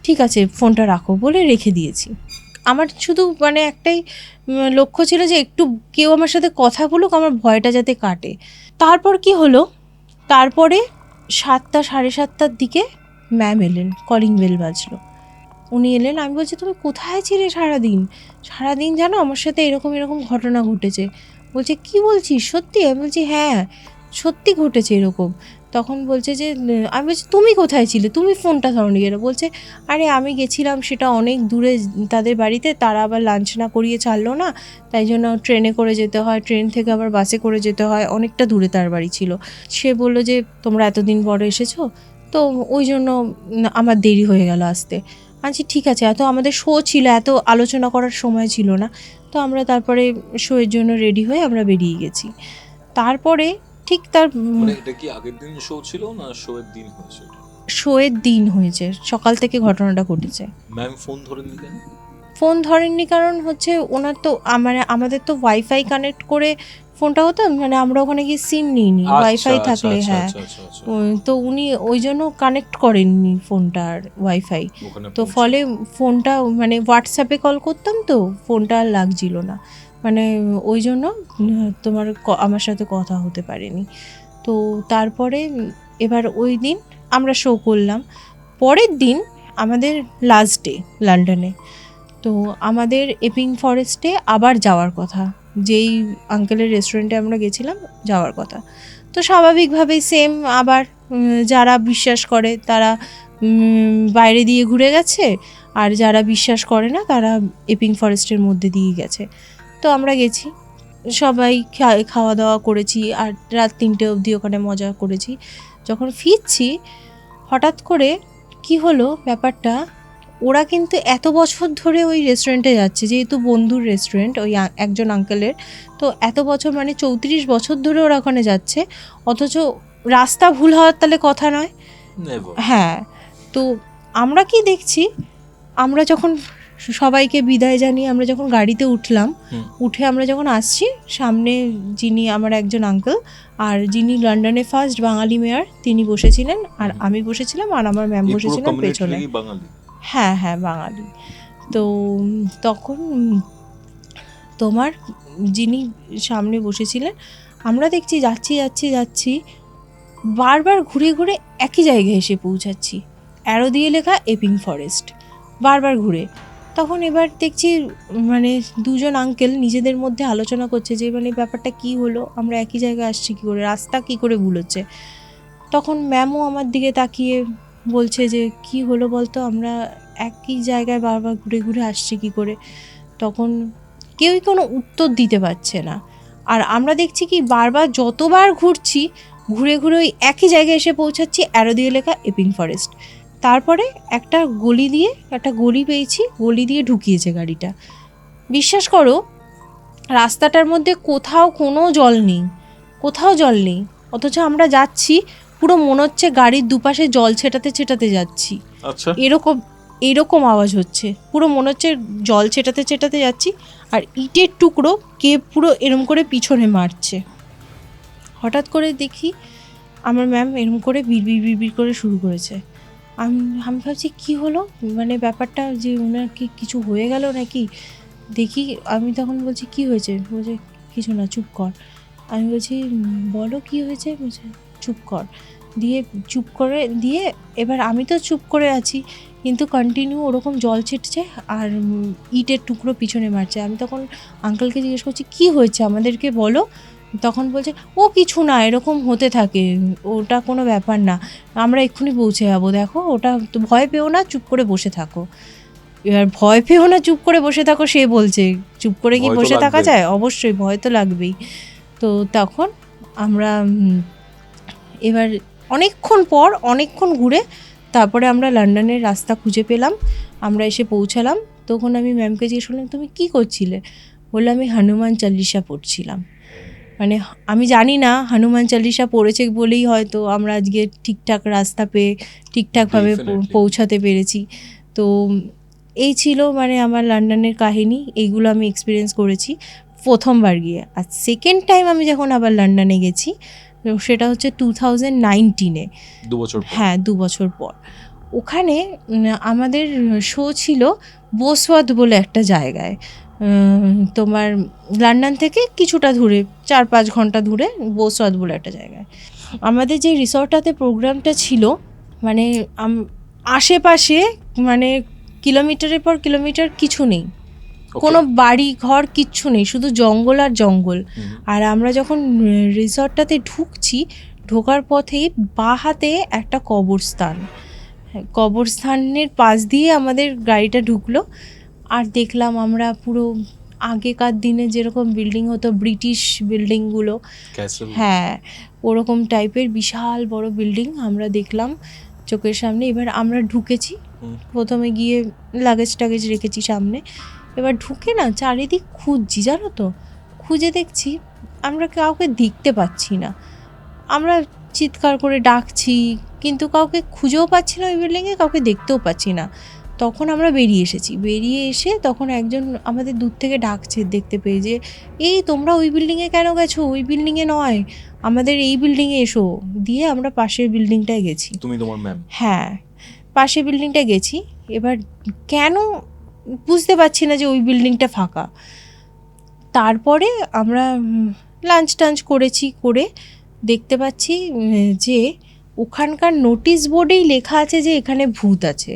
ঠিক আছে ফোনটা রাখো, বলে রেখে দিয়েছি। আমার শুধু মানে একটাই লক্ষ্য ছিল যে একটু কেউ আমার সাথে কথা বলুক, আমার ভয়টা যাতে কাটে। তারপর কি হলো, তারপরে 7টা 7:30টার দিকে ম্যাম এলেন, কলিং বেল বাজলো, উনি এলেন। আমি বলছি তুমি কোথায় ছিলে সারাদিন জানো আমার সাথে এরকম এরকম ঘটনা ঘটেছে। বলছে কি বলছিস সত্যি? আমি বলছি হ্যাঁ সত্যি ঘটেছে এরকম। তখন বলছে যে আমি বলছি তুমি কোথায় ছিলে, তুমি ফোনটা ধরনি কেন? বলছে আরে আমি গেছিলাম, সেটা অনেক দূরে তাদের বাড়িতে, তারা আবার লাঞ্চ না করিয়ে ছাড়লো না, তাই জন্য ট্রেনে করে যেতে হয়, ট্রেন থেকে আবার বাসে করে যেতে হয়, অনেকটা দূরে তার বাড়ি ছিল। সে বললো যে তোমরা এতদিন পরে এসেছো, তো ওই জন্য আমার দেরি হয়ে গেল আসতে। আচ্ছা ঠিক আছে, এত আমাদের শো ছিল, এত আলোচনা করার সময় ছিল না। তো আমরা তারপরে শোয়ের জন্য রেডি হয়ে আমরা বেরিয়ে গেছি। তারপরে ঠিক তার মানে এটা কি আগের দিন শো ছিল না শো এর দিন হয়েছে? শোয়ের দিন হয়েছে, সকাল থেকে ঘটনাটা ঘটেছে। ম্যাম ফোন ধরে নিলেন? ফোন ধরেননি কারণ হচ্ছে ওনার তো মানে আমাদের তো ওয়াইফাই কানেক্ট করে ফোনটা হতো, মানে আমরা ওখানে গিয়ে সিম নিইনি, ওয়াইফাই থাকলে হ্যাঁ। তো উনি ওই জন্য কানেক্ট করেননি ফোনটা আর ওয়াইফাই, তো ফলে ফোনটা মানে হোয়াটসঅ্যাপে কল করতাম তো ফোনটা আর লাগছিল না, মানে ওই জন্য তোমার আমার সাথে কথা হতে পারেনি। তো তারপরে এবার ওই দিন আমরা শো করলাম। পরের দিন আমাদের লাস্ট ডে লন্ডনে, তো আমাদের এপিং ফরেস্টে আবার যাওয়ার কথা, যেই আঙ্কেলের রেস্টুরেন্টে আমরা গেছিলাম যাওয়ার কথা। তো স্বাভাবিকভাবেই সেম আবার যারা বিশ্বাস করে তারা বাইরে দিয়ে ঘুরে গেছে, আর যারা বিশ্বাস করে না তারা এপিং ফরেস্টের মধ্যে দিয়ে গেছে। তো আমরা গেছি, সবাই খাওয়া দাওয়া করেছি, আর রাত 3টে অবধি ওখানে মজা করেছি। যখন ফিরছি হঠাৎ করে কি হলো ব্যাপারটা, ওরা কিন্তু এত বছর ধরে ওই রেস্টুরেন্টে যাচ্ছে, যেহেতু বন্ধুর রেস্টুরেন্ট ওই একজন আঙ্কেলের, তো এত বছর মানে 34 বছর ধরে ওরা ওখানে যাচ্ছে, অথচ রাস্তা ভুল হওয়ার তাহলে কথা নয়। হ্যাঁ, তো আমরা কি দেখছি, আমরা যখন সবাইকে বিদায় জানিয়ে আমরা যখন গাড়িতে উঠলাম, হুম। উঠে আমরা যখন আসছি, সামনে যিনি আমার একজন আঙ্কেল আর যিনি লন্ডনে ফার্স্ট বাঙালি মেয়র তিনি বসেছিলেন, আর আমি বসেছিলাম, আর আমার ম্যাম এই পুরো বসেছিলেন কমিউনিটি পেছনে। বাঙালি? হ্যাঁ হ্যাঁ, বাঙালি। তো তখন তোমার যিনি সামনে বসেছিলেন, আমরা দেখছি যাচ্ছি যাচ্ছি যাচ্ছি, বারবার ঘুরে ঘুরে একই জায়গায় এসে পৌঁছাচ্ছি, অ্যারো দিয়ে লেখা এপিং ফরেস্ট, বারবার ঘুরে। তখন এবার দেখছি মানে দুজন আঙ্কেল নিজেদের মধ্যে আলোচনা করছে যে মানে ব্যাপারটা কি হলো, আমরা একই জায়গায় আসছি কী করে, রাস্তা কী করে ভুল হচ্ছে। তখন ম্যামও আমার দিকে তাকিয়ে বলছে যে কি হলো বলতো, আমরা একই জায়গায় বারবার ঘুরে ঘুরে আসছি কী করে। তখন কেউই কোনো উত্তর দিতে পারছে না, আর আমরা দেখছি কি বারবার যতবার ঘুরছি ঘুরে ঘুরে ওই একই জায়গায় এসে পৌঁছাচ্ছি, অ্যারো দিয়ে লেখা এপিং ফরেস্ট। তারপরে একটা গলি পেয়েছি, গলি দিয়ে ঢুকিয়েছে গাড়িটা। বিশ্বাস করো, রাস্তাটার মধ্যে কোথাও কোনো জল নেই, কোথাও জল নেই, অথচ আমরা যাচ্ছি পুরো মনে হচ্ছে গাড়ির দুপাশে জল ছেটাতে ছেটাতে যাচ্ছি। আচ্ছা। এরকম আওয়াজ হচ্ছে, পুরো মনে হচ্ছে জল ছেটাতে ছেটাতে যাচ্ছি, আর ইটের টুকরো কে পুরো এরম করে পিছনে মারছে। হঠাৎ করে দেখি আমার ম্যাম এরম করে বিড়বিড় করে শুরু করেছে। আমি ভাবছি কী হলো, মানে ব্যাপারটা যে ওনার কি কিছু হয়ে গেল নাকি। দেখি, আমি তখন বলছি কী হয়েছে, বলছে কিছু না, চুপ কর। আমি বলছি বলো কী হয়েছে, বলছে চুপ কর। চুপ করে দিয়ে এবার আমি তো চুপ করে আছি, কিন্তু কন্টিনিউ ওরকম জল ছিটছে আর ইটের টুকরো পিছনে মারছে। আমি তখন আঙ্কেলকে জিজ্ঞেস করছি কী হয়েছে, আমাদেরকে বলো। তখন বলছে ও কিছু না, এরকম হতে থাকে, ওটা কোনো ব্যাপার না, আমরা এক্ষুনি পৌঁছে যাবো, দেখো ওটা তো, ভয় পেও না, চুপ করে বসে থাকো। এবার ভয় পেও না, চুপ করে বসে থাকো সে বলছে, চুপ করে কি ভয় তো বসে থাকা লাগবেই। যায়, অবশ্যই ভয় তো লাগবেই। তো তখন আমরা এবার অনেকক্ষণ ঘুরে তারপরে আমরা লন্ডনের রাস্তা খুঁজে পেলাম, আমরা এসে পৌঁছালাম। তখন আমি ম্যামকে জিজ্ঞেস করলাম তুমি কী করছিলে, বললে আমি হনুমান চালিসা পড়ছিলাম। মানে আমি জানি না হনুমান চালিসা পড়েছে বলেই হয়তো আমরা আজকে ঠিকঠাক রাস্তা পেয়ে ঠিকঠাকভাবে Definitely. পৌঁছাতে পেরেছি। তো এই ছিল মানে আমার লন্ডনের কাহিনী, এইগুলো আমি এক্সপিরিয়েন্স করেছি প্রথমবার গিয়ে। আর সেকেন্ড টাইম আমি যখন আবার লন্ডনে গেছি, তো সেটা হচ্ছে 2019-এ। 2 বছর পর। হ্যাঁ, 2 বছর পর। ওখানে আমাদের শো ছিল বোসওয়ার্থ বলে একটা জায়গায়, তোমার লন্ডন থেকে কিছুটা দূরে, 4-5 ঘন্টা দূরে বোসওয়ার্থ বলে একটা জায়গায়। আমাদের যে রিসর্টটাতে প্রোগ্রামটা ছিল, মানে আশেপাশে মানে কিলোমিটারের পর কিলোমিটার কিছু নেই, Okay. কোনো বাড়ি ঘর কিচ্ছু নেই, শুধু জঙ্গল আর জঙ্গল। আর আমরা যখন রিসর্টটাতে ঢোকার পথেই বাঁ হাতে একটা কবরস্থান, কবরস্থানের পাশ দিয়ে আমাদের গাড়িটা ঢুকলো। আর দেখলাম আমরা পুরো আগেকার দিনে যেরকম বিল্ডিং হতো, ব্রিটিশ বিল্ডিংগুলো, ক্যাসেল। হ্যাঁ ওরকম টাইপের বিশাল বড় বিল্ডিং আমরা দেখলাম চোখের সামনে। এবার আমরা ঢুকেছি, প্রথমে গিয়ে লাগেজ টাগেজ রেখেছি সামনে। এবার ঢুকে না চারিদিক খুঁজছি, জানো তো, খুঁজে দেখছি আমরা কাউকে দেখতে পাচ্ছি না। আমরা চিৎকার করে ডাকছি, কিন্তু কাউকে খুঁজেও পাচ্ছি না ওই বিল্ডিংয়ে, কাউকে দেখতেও পাচ্ছি না। তখন আমরা বেরিয়ে এসে তখন একজন আমাদের দূর থেকে ডাকছে দেখতে পেয়ে, যে এই তোমরা ওই বিল্ডিংয়ে কেন গেছো, ওই বিল্ডিংয়ে নয়, আমাদের এই বিল্ডিংয়ে এসো। দিয়ে আমরা পাশের বিল্ডিংটায় গেছি। তুমি তোমার ম্যাম? হ্যাঁ, পাশের বিল্ডিংটায় গেছি। এবার কেন বুঝতে পারছি না যে ওই বিল্ডিংটা ফাঁকা। তারপরে আমরা লাঞ্চ টাঞ্চ করেছি, করে দেখতে পাচ্ছি যে ওখানকার নোটিশ বোর্ডেই লেখা আছে যে এখানে ভূত আছে।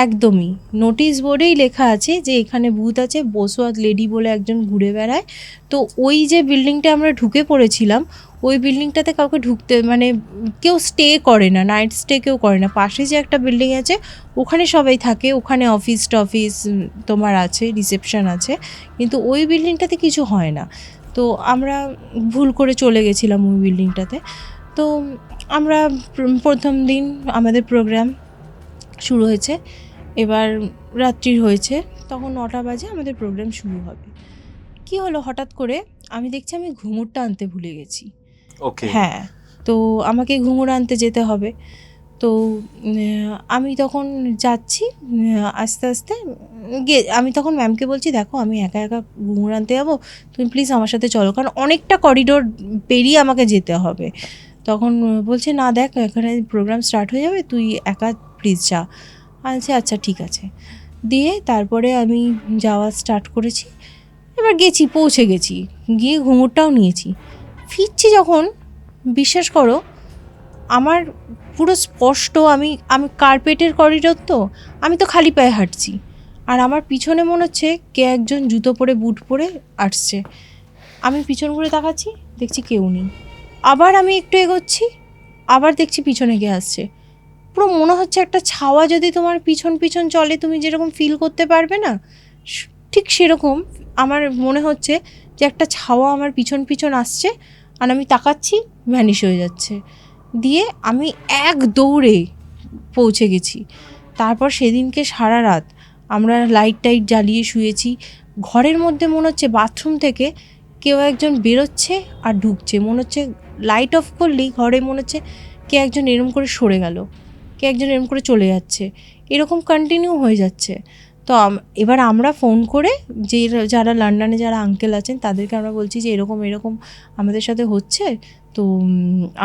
একদমই নোটিশ বোর্ডেই লেখা আছে যে এখানে ভূত আছে, বোসওয়ার্থ লেডি বলে একজন ঘুরে বেড়ায়। তো ওই যে বিল্ডিংটা আমরা ঢুকে পড়েছিলাম, ওই বিল্ডিংটাতে কাউকে ঢুকতে মানে কেউ স্টে করে না, নাইট স্টে কেউ করে না। পাশে যে একটা বিল্ডিং আছে ওখানে সবাই থাকে, ওখানে অফিস টফিস তোমার আছে, রিসেপশন আছে, কিন্তু ওই বিল্ডিংটাতে কিছু হয় না। তো আমরা ভুল করে চলে গেছিলাম ওই বিল্ডিংটাতে। তো আমরা প্রথম দিন আমাদের প্রোগ্রাম শুরু হয়েছে, এবার রাত্রির হয়েছে, তখন 9টা বাজে আমাদের প্রোগ্রাম শুরু হবে। কি হলো, হঠাৎ করে আমি দেখছি আমি ঘুঙুরটা আনতে ভুলে গেছি। ওকে। হ্যাঁ, তো আমাকে ঘুঙুর আনতে যেতে হবে। তো আমি তখন যাচ্ছি আস্তে আস্তে আমি তখন ম্যামকে বলছি, দেখো আমি একা একা ঘুঙুর আনতে যাবো, তুমি প্লিজ আমার সাথে চলো, কারণ অনেকটা করিডোর পেরিয়ে আমাকে যেতে হবে। তখন বলছে, না দেখ এখানে প্রোগ্রাম স্টার্ট হয়ে যাবে, তুই একা প্লিজ যা। আচ্ছা আচ্ছা ঠিক আছে। দিয়ে তারপরে আমি যাওয়া স্টার্ট করেছি। এবার গেছি, পৌঁছে গেছি, গিয়ে ঘুঙুরটাও নিয়েছি। ফিরছি যখন, বিশ্বাস করো আমার পুরো স্পষ্ট, আমি কার্পেটের করিডোর, তো আমি তো খালি পায়ে হাঁটছি, আর আমার পিছনে মনে হচ্ছে কে একজন জুতো পরে বুট পরে আসছে। আমি পিছন ঘুরে তাকাচ্ছি, দেখছি কেউ নেই। আবার আমি একটু এগোচ্ছি, আবার দেখছি পিছনে কে আসছে। পুরো মনে হচ্ছে একটা ছাওয়া যদি তোমার পিছন পিছন চলে, তুমি যেরকম ফিল করতে পারবে না, ঠিক সেরকম আমার মনে হচ্ছে যে একটা ছাওয়া আমার পিছন পিছন আসছে, আর আমি তাকাচ্ছি, ভ্যানিশ হয়ে যাচ্ছে। দিয়ে আমি এক দৌড়ে পৌঁছে গেছি। তারপর সেদিনকে সারা রাত আমরা লাইট টাইট জ্বালিয়ে শুয়েছি। ঘরের মধ্যে মনে হচ্ছে বাথরুম থেকে কেউ একজন বেরোচ্ছে আর ঢুকছে, মনে হচ্ছে লাইট অফ করলেই ঘরে মনে হচ্ছে কে একজন এরম করে সরে গেল, কে একজন এরম করে চলে যাচ্ছে, এরকম কন্টিনিউ হয়ে যাচ্ছে। তো এবার আমরা ফোন করে যারা লন্ডনে যারা আঙ্কেল আছেন তাদেরকে আমরা বলছি যে এরকম এরকম আমাদের সাথে হচ্ছে, তো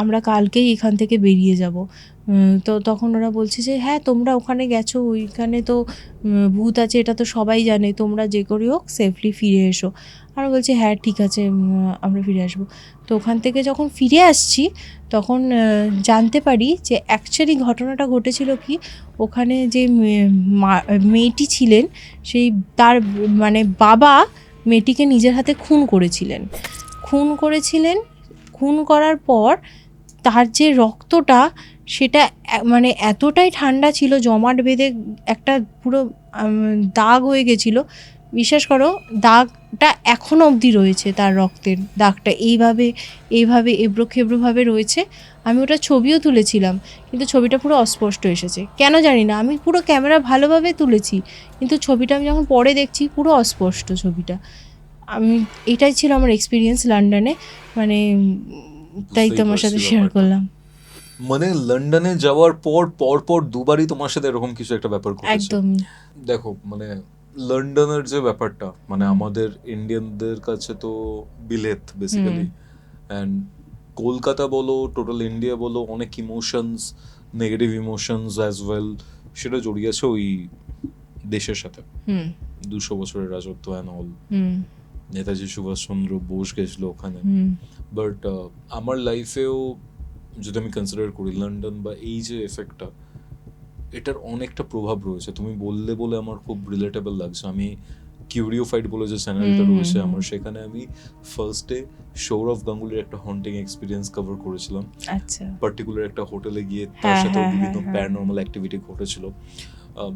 আমরা কালকেই এখান থেকে বেরিয়ে যাব। তো তখন ওরা বলছে যে হ্যাঁ তোমরা ওখানে গেছো, ওইখানে তো ভূত আছে, এটা তো সবাই জানে, তোমরা যে করে হোক সেফলি ফিরে এসো। আমরা বলছি হ্যাঁ ঠিক আছে, আমরা ফিরে আসবো। তো ওখান থেকে যখন ফিরে আসছি তখন জানতে পারি যে অ্যাকচুয়ালি ঘটনাটা ঘটেছিল কি, ওখানে যে মেয়েটি ছিলেন, সেই তার মানে বাবা মেয়েটিকে নিজের হাতে খুন করেছিলেন। খুন করার পর তার যে রক্তটা, সেটা মানে এতটাই ঠান্ডা ছিল, জমাট বেঁধে একটা পুরো দাগ হয়ে গেছিলো। বিশ্বাস করো দাগটা এখনও অবধি রয়েছে, তার রক্তের দাগটা এইভাবে এবড়োখেবড়োভাবে রয়েছে। আমি ওটা ছবিও তুলেছিলাম, কিন্তু ছবিটা পুরো অস্পষ্ট এসেছে, কেন জানি না। আমি পুরো ক্যামেরা ভালোভাবে তুলেছি, কিন্তু ছবিটা আমি যখন পরে দেখছি পুরো অস্পষ্ট ছবিটা। এটাই ছিল আমার এক্সপিরিয়েন্স লন্ডনে, মানে তাই তোমার সাথে শেয়ার করলাম। মানে লন্ডনে যাওয়ার পর দুবারই তোমার সাথে এরকম কিছু একটা ব্যাপার ঘটেছে। একদমই। দেখো মানে লন্ডনের যে ব্যাপারটা, মানে আমাদের ইন্ডিয়ানদের কাছে তো বিলেত বেসিক্যালি, অ্যান্ড কলকাতা বলো টোটাল ইন্ডিয়া বলো, অনেক emotions, negative emotions as well, সেটা জড়িয়ে আছে ওই দেশের সাথে। 200 বছরের রাজত্ব অ্যান্ড অল, নেতাজি সুভাষচন্দ্র বোস গেছিল ওখানে। বাট আমার লাইফেও যদি আমি কনসিডার করি লন্ডন বা এই যে এফেক্টটা, এটার অনেকটা প্রভাব রয়েছে। তুমি বলে আমার খুব রিলেটেবল লাগছে। আমি কিউরিওফাইড বলে যে চ্যানেলটা রয়েছে আমার, সেখানে আমি ফার্স্টে সৌরভ গাঙ্গুলির একটা হন্টিং এক্সপিরিয়েন্স কভার করেছিলাম। আচ্ছা। পার্টিকুলার একটা হোটেলে গিয়ে তার সাথে বিভিন্ন প্যারানর্মাল অ্যাক্টিভিটি ঘটেছিল।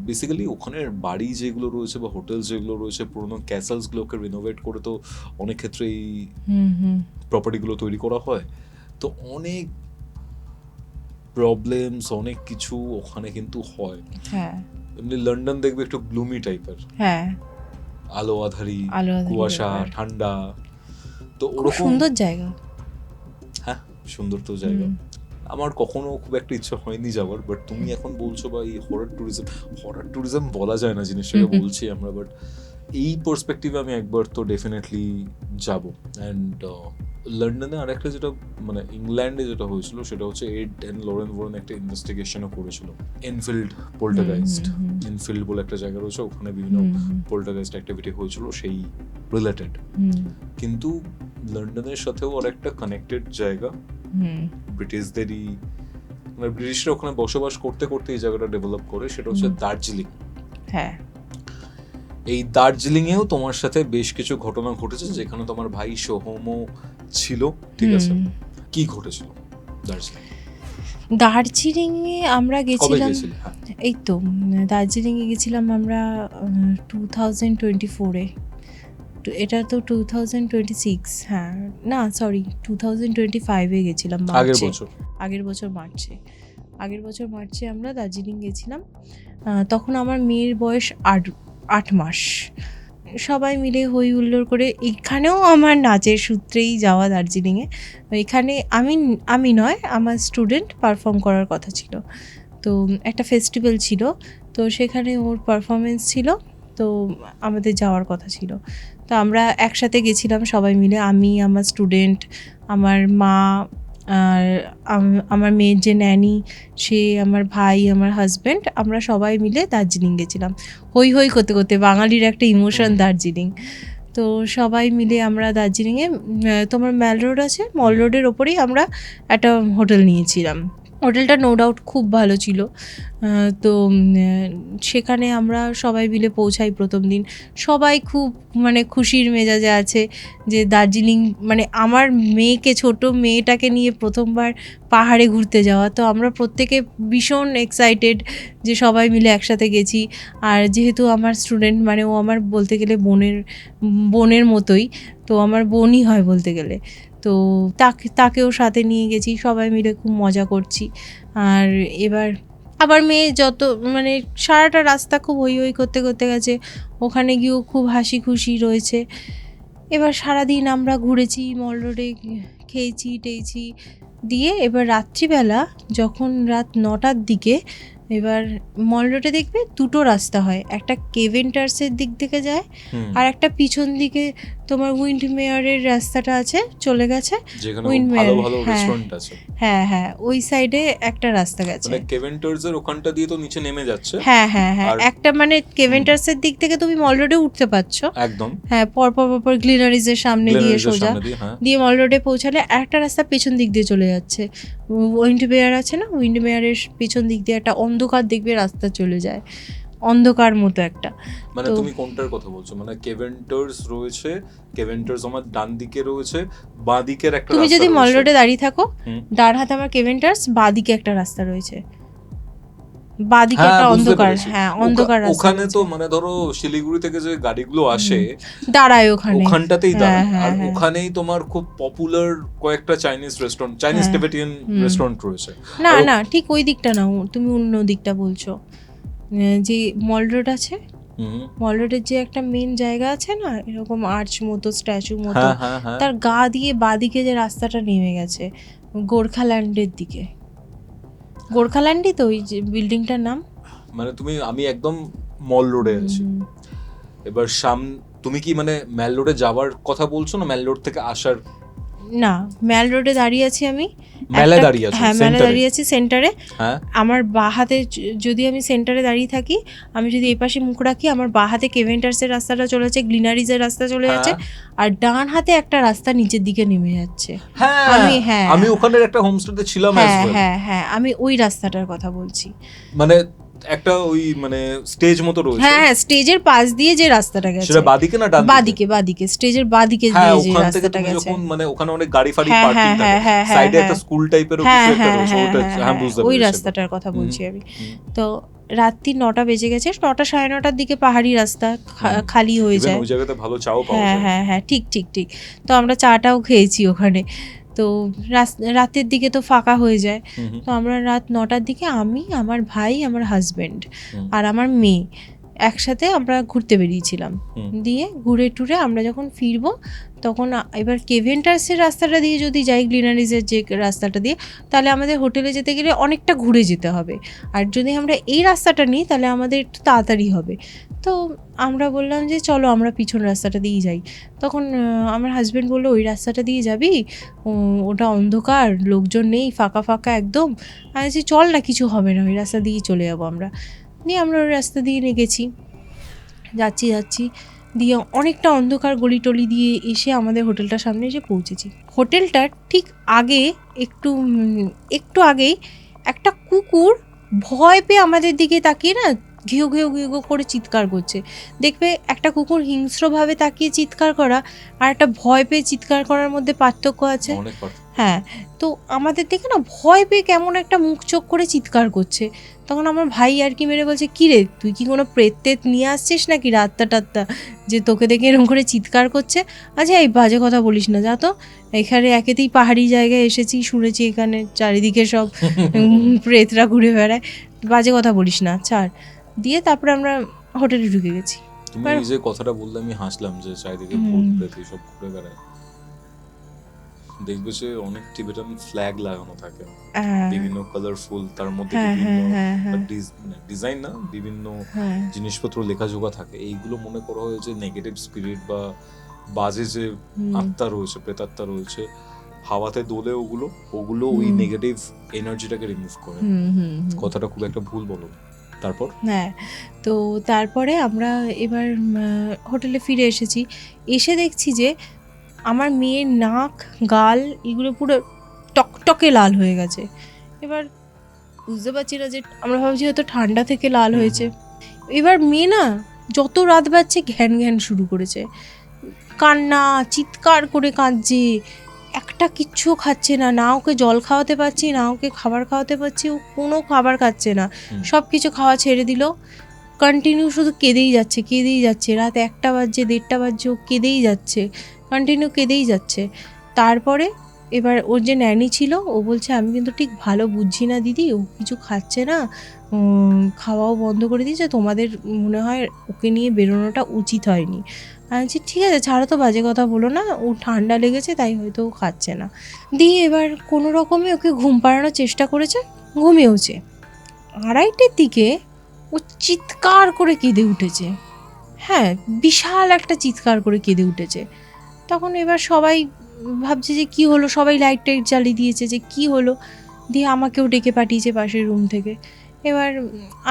বেসিক্যালি ওখানের বাড়ি যেগুলো রয়েছে বা হোটেল যেগুলো রয়েছে, পুরোনো ক্যাসেলসগুলোকে রিনোভেট করে তো অনেক ক্ষেত্রে এই প্রপার্টিগুলো তৈরি করা হয়। তো অনেক প্রবলেমস, অনেক কিছু ওখানে কিন্তু হয়। হ্যাঁ, এমনি লন্ডন দেখবে একটু গ্লুমি টাইপের, হ্যাঁ, আলো আধারি, কুয়াশা, ঠান্ডা। তো ওরকম সুন্দর জায়গা। হ্যাঁ, সুন্দর তো জায়গা। আমার কখনো খুব একটা ইচ্ছা হয়নি যাওয়ার, বাট তুমি এখন বলছো, বা এই হরর ট্যুরিজম বলা যায় না জিনিসটাকে, বলছি আমরা, বাট এই পার্সপেক্টিভে আমি একবার তো ডেফিনেটলি যাব। অ্যান্ড লন্ডনে আরেকটা যেটা, মানে ইংল্যান্ডে যেটা হয়েছিল, সেটা হচ্ছে এড অ্যান্ড লরেন ওয়ারেন একটা ইনভেস্টিগেশনও করেছিল, এনফিল্ড পোল্টারগাইস্ট। এনফিল্ড বলে একটা জায়গা রয়েছে, ওখানে বিভিন্ন পোল্টারগাইস্ট অ্যাক্টিভিটি হয়েছিল সেই রিলেটেড। কিন্তু লন্ডনের সাথেও আরেকটা কানেক্টেড জায়গা, ব্রিটিশদেরই, মানে ব্রিটিশরা ওখানে বসবাস করতে করতে এই জায়গাটা ডেভেলপ করে, সেটা হচ্ছে দার্জিলিং। হ্যাঁ, এই দার্জিলিংয়েও তোমার সাথে বেশ কিছু ঘটনা ঘটেছে, যেখানে তোমার ভাই সোহমও ছিল, ঠিক আছে? কি ঘটেছিল দার্জিলিংয়ে আমরা গেছিলাম, এই তো দার্জিলিংয়ে গেছিলাম আমরা 2024-এ। এটা তো 2026, হ্যাঁ না সরি 2025-এ গেছিলাম, আগের বছর মার্চে আমরা দার্জিলিং গেছিলাম। তখন আমার মেয়ের বয়স 8 মাস। সবাই মিলে হই হুল্লোড় করে, এখানেও আমার নাচের সূত্রেই যাওয়া দার্জিলিংয়ে। এখানে আমি নয়, আমার স্টুডেন্ট পারফর্ম করার কথা ছিল। তো একটা ফেস্টিভ্যাল ছিল, তো সেখানে ওর পারফরমেন্স ছিল, তো আমাদের যাওয়ার কথা ছিল। তো আমরা একসাথে গেছিলাম সবাই মিলে, আমি, আমার স্টুডেন্ট, আমার মা, আর আমার মেয়ের যে ন্যানি, সে, আমার ভাই, আমার হাজব্যান্ড, আমরা সবাই মিলে দার্জিলিং গেছিলাম। হই হই করতে করতে, বাঙালির একটা ইমোশন দার্জিলিং। তো সবাই মিলে আমরা দার্জিলিংয়ে তোমার ম্যাল রোড আছে, মল রোডের ওপরেই আমরা একটা হোটেল নিয়েছিলাম। হোটেলটা নো ডাউট খুব ভালো ছিল। তো সেখানে আমরা সবাই মিলে পৌঁছাই প্রথম দিন। সবাই খুব মানে খুশির মেজাজে আছে যে দার্জিলিং, মানে আমার মেয়েকে, ছোট মেয়েটাকে নিয়ে প্রথমবার পাহাড়ে ঘুরতে যাওয়া। তো আমরা প্রত্যেকে ভীষণ এক্সাইটেড যে সবাই মিলে একসাথে গেছি। আর যেহেতু আমার স্টুডেন্ট, মানে ও আমার বলতে গেলে বোনের মতোই, তো আমার বোনই হয় বলতে গেলে। তো তাকেও সাথে নিয়ে গেছি, সবাই মিলে খুব মজা করছি। আর এবার আবার মেয়ে যত মানে সারাটা রাস্তা খুব হই হই করতে করতে গেছে, ওখানে গিয়েও খুব হাসি খুশি রয়েছে। এবার সারাদিন আমরা ঘুরেছি, মল রোডে খেয়েছি টেয়েছি দিয়ে এবার রাত্রিবেলা যখন রাত 9টার দিকে, এবার মল রোডে দেখবে দুটো রাস্তা হয়, একটা কেভেন্টার্সের দিক থেকে যায়, আর একটা পিছন দিকে তোমার উইন্ডমেয়ারের রাস্তাটা আছে, চলে গেছে যেখানে উইন্ডমেয়ার, ভালো ভালো রেস্টুরেন্ট আছে। হ্যাঁ হ্যাঁ, ওই সাইডে একটা রাস্তা গেছে, মানে কেভেন্টার্স এর ওখানটা দিয়ে তো নিচে নেমে যাচ্ছে। হ্যাঁ হ্যাঁ হ্যাঁ, আর- একটা মানে কেভেন্টার্সের দিক থেকে তুমি মল রোডে উঠতে পারছো একদম হ্যাঁ, পরপর গ্লিনারিজের সামনে দিয়ে গ্লেনারিজের সোজা সামনে দিয়ে, হ্যাঁ। দিয়ে মল রোডে পৌঁছালে একটা রাস্তা পেছন দিক দিয়ে চলে যাচ্ছে, উইন্ডমেয়ার আছে না, উইন্ডমেয়ারের পেছন দিক দিয়ে একটা অন্ধকার দেখবে রাস্তা চলে যায়, অন্ধকার মতো একটা। মানে তো- তুমি কোনটার কথা বলছো? মানে কেভেন্টার্স রয়েছে, কেভেন্টার্স আমার ডান দিকে রয়েছে, বাঁ দিকের একটা তুমি রাস্তা যদি মল রয়েছে। রোডে দাঁড়িয়ে থাকো, হুম। ডান হাতে আমার কেভেন্টার্স, বাঁ দিকে একটা রাস্তা রয়েছে, বাঁ দিকে হ্যাঁ, একটা বুঝতে অন্ধকার, পেরেছি। হ্যাঁ অন্ধকার রাস্তা ওখানে তো রয়েছে। মানে ধরো শিলিগুড়ি থেকে যে গাড়িগুলো আসে দাঁড়ায় ওখানে, ওখানটাতেই দাঁড়ায়। হ্যাঁ, আর হ্যাঁ, ওখানেই তোমার খুব পপুলার কয়েকটা চাইনিজ রেস্টুরেন্ট, চাইনিজ হ্যাঁ। টিবেটিয়ান রেস্টুরেন্ট রয়েছে। না আর না, ঠিক ওই দিকটা না, তুমি অন্য দিকটা বলছো। যে মল রোড আছে, হুম, মল রোডের যে একটা মেন জায়গা আছে না, এরকম আর্চ মতো, স্ট্যাচু মতো, হ্যাঁ হ্যাঁ হ্যাঁ। তার গা দিয়ে বাদিকে যে রাস্তাটা নেমে গেছে গোর্খাল্যান্ডের দিকে, গোর্খাল্যান্ডই তো ওই যে বিল্ডিংটার নাম। মানে আমি একদম মল রোডে আছি। হুম। এবার তুমি কি মানে ম্যাল রোডে যাওয়ার কথা বলছো না ম্যাল রোড থেকে আসার? না, ম্যাল রোডে দাঁড়িয়ে আছি আমি, মেলে দাঁড়িয়ে আছো? হ্যাঁ মেলে সেন্টারে? দাঁড়িয়ে আছি সেন্টারে। হ্যাঁ। আমার বাঁ হাতে যদি আমি সেন্টারে দাঁড়িয়ে থাকি, আমি যদি এই পাশে মুখ রাখি, আমার বাঁ হাতে কেভেন্টার্সের রাস্তাটা চলে যাচ্ছে, গ্লিনারিজের রাস্তা চলে যাচ্ছে, আর ডান হাতে একটা রাস্তা নিচের দিকে নেমে যাচ্ছে। হ্যাঁ, আমি ওখানের একটা হোমস্টেতে ছিলাম as হ্যাঁ well। হ্যাঁ হ্যাঁ, আমি ওই রাস্তাটার কথা বলছি। মানে একটা ওই মানে স্টেজ মতো রয়েছে। হ্যাঁ হ্যাঁ, স্টেজের পাশ দিয়ে যে রাস্তাটা গেছে, সেটা বাদিকে না ডান দিকে? বাদিকে স্টেজের বাদিকে হ্যাঁ, দিয়ে যে ওখান থেকে রাস্তাটা তুমি গেছে, যখন মানে ওখানে অনেক গাড়ি ফাড়ি হ্যাঁ, পার্কিং হ্যাঁ, থাকে, হ্যাঁ, হ্যাঁ, সাইডে হ্যাঁ, একটা স্কুল টাইপেরও হ্যাঁ কিছু একটা হ্যাঁ রয়েছে, হ্যাঁ ওটা হ্যাঁ, হ্যাঁ বুঝতে ওই পেরেছি। রাস্তাটার কথা বলছি আমি। হুম। তো রাত্রি 9টা বেজে গেছে, 9টা 9:30টার দিকে পাহাড়ি রাস্তা খালি হয়ে Even যায়। ওই জায়গাতে ভালো চাও পাওয়া হ্যাঁ যায়। হ্যাঁ হ্যাঁ, ঠিক ঠিক ঠিক। তো আমরা চাটাও খেয়েছি ওখানে। তো রাতের দিকে তো ফাঁকা হয়ে যায়। হুম, হুম, তো আমরা রাত 9টার দিকে, আমি, আমার ভাই, আমার হাজবেন্ড হুম। আর আমার মেয়ে একসাথে আমরা ঘুরতে বেরিয়েছিলাম। হুম। দিয়ে ঘুরে টুরে আমরা যখন ফিরবো, তখন এবার কেভেন্টার্সের রাস্তাটা দিয়ে যদি যাই, গ্লিনারিজের যে রাস্তাটা দিয়ে, তাহলে আমাদের হোটেলে যেতে গেলে অনেকটা ঘুরে যেতে হবে। আর যদি আমরা এই রাস্তাটা নিই, তাহলে আমাদের একটু তাড়াতাড়ি হবে। তো আমরা বললাম যে চলো আমরা পিছন রাস্তাটা দিয়েই যাই। তখন আমার হাজব্যান্ড বললো, ওই রাস্তাটা দিয়ে যাবি? ওটা অন্ধকার, লোকজন নেই, ফাঁকা ফাঁকা একদম। আমি বলছি চল না, কিছু হবে না, ওই রাস্তা দিয়েই চলে যাবো আমরা। নিয়ে আমরা ওই রাস্তা দিয়ে গেছি, যাচ্ছি দিয়ে অনেকটা অন্ধকার গলি টলি দিয়ে এসে আমাদের হোটেলটার সামনে এসে পৌঁছেছি। হোটেলটার ঠিক আগে একটু আগেই একটা কুকুর ভয় পেয়ে আমাদের দিকে তাকিয়ে না ঘেউ ঘেউ ঘেউ ঘেউ করে চিৎকার করছে। দেখবে একটা কুকুর হিংস্রভাবে তাকিয়ে চিৎকার করা আর একটা ভয় পেয়ে চিৎকার করার মধ্যে পার্থক্য আছে। অনেক পার্থক্য। হ্যাঁ, তো আমাদের দেখে না ভয় পেয়ে কেমন একটা মুখ চোখ করে চিৎকার করছে। তখন আমার ভাই আর কি মেরে বলছে, কী রে তুই কি কোনো প্রেত নিয়ে আসছিস নাকি রাত্তা টাত্তা, যে তোকে দেখে এরকম করে চিৎকার করছে? আচ্ছা এই বাজে কথা বলিস না, যা তো, এখানে একেতেই পাহাড়ি জায়গায় এসেছি, শুনেছি এখানে চারিদিকে সব প্রেতরা ঘুরে বেড়ায়, বাজে কথা বলিস না, ছাড়। দিয়ে তারপরে আমরা হোটেলে ঢুকে গেছি। তুমি এই যে কথাটা বললে আমি হাসলাম যে চারিদিকে ভূত প্রেত এসব ঘুরে বেড়ায়। দেখবে যে অনেক টিবেটান ফ্ল্যাগ লাগানো থাকে হ্যাঁ বিভিন্ন কালারফুল, তার মধ্যে হ্যাঁ বিভিন্ন হ্যাঁ হ্যাঁ ডিজাইন না, বিভিন্ন হ্যাঁ জিনিসপত্র লেখাজোখা থাকে। এইগুলো মনে করা হয় যে নেগেটিভ স্পিরিট বা বাজে যে হুম আত্মা রয়েছে, প্রেতাত্মা রয়েছে, হাওয়াতে দোলে ওগুলো ওগুলো ওই হুম নেগেটিভ এনার্জিটাকে রিমুভ করে। হুম হুম হুম। কথাটা খুব একটা ভুল বলো। তারপর হ্যাঁ, তো তারপরে আমরা এবার হোটেলে ফিরে এসেছি। এসে দেখছি যে আমার মেয়ের নাক, গাল এগুলো পুরো টকটকে লাল হয়ে গেছে। এবার বুঝতে পারছি না যে, আমরা ভাবছি হয়তো ঠান্ডা থেকে লাল হয়েছে। এবার মেয়ে না যত রাত বাড়ছে ঘ্যান ঘ্যান শুরু করেছে, কান্না, চিৎকার করে কাঁদছে, একটা কিচ্ছু খাচ্ছে না, না ওকে জল খাওয়াতে পারছি, না ওকে খাবার খাওয়াতে পারছি, ও কোনো খাবার খাচ্ছে না, সব কিছু খাওয়া ছেড়ে দিল, কন্টিনিউ শুধু কেঁদেই যাচ্ছে কেঁদেই যাচ্ছে, রাত 1টা বাজছে 1:30 বাজছে, ও কেঁদেই যাচ্ছে, কন্টিনিউ কেঁদেই যাচ্ছে। তারপরে এবার ওর যে ন্যানি ছিল ও বলছে আমি কিন্তু ঠিক ভালো বুঝছি না দিদি, ও কিছু খাচ্ছে না, খাওয়াও বন্ধ করে দিয়েছে, তোমাদের মনে হয় ওকে নিয়ে বেরোনোটা উচিত হয়নি। আমি বলছি ঠিক আছে ছাড়ো তো, বাজে কথা বলো না, ও ঠান্ডা লেগেছে তাই হয়তো ও খাচ্ছে না। দিয়ে এবার কোনো রকমে ওকে ঘুম পাড়ানোর চেষ্টা করেছে, ঘুমিয়েওছে। 2:30টার দিকে ও চিৎকার করে কেঁদে উঠেছে। হ্যাঁ, বিশাল একটা চিৎকার করে কেঁদে উঠেছে। তখন এবার সবাই ভাবছে যে কি হলো, সবাই লাইট টাইট জ্বালিয়ে দিয়েছে যে কি হলো, দিয়ে আমাকেও ডেকে পাঠিয়েছে পাশের রুম থেকে। এবার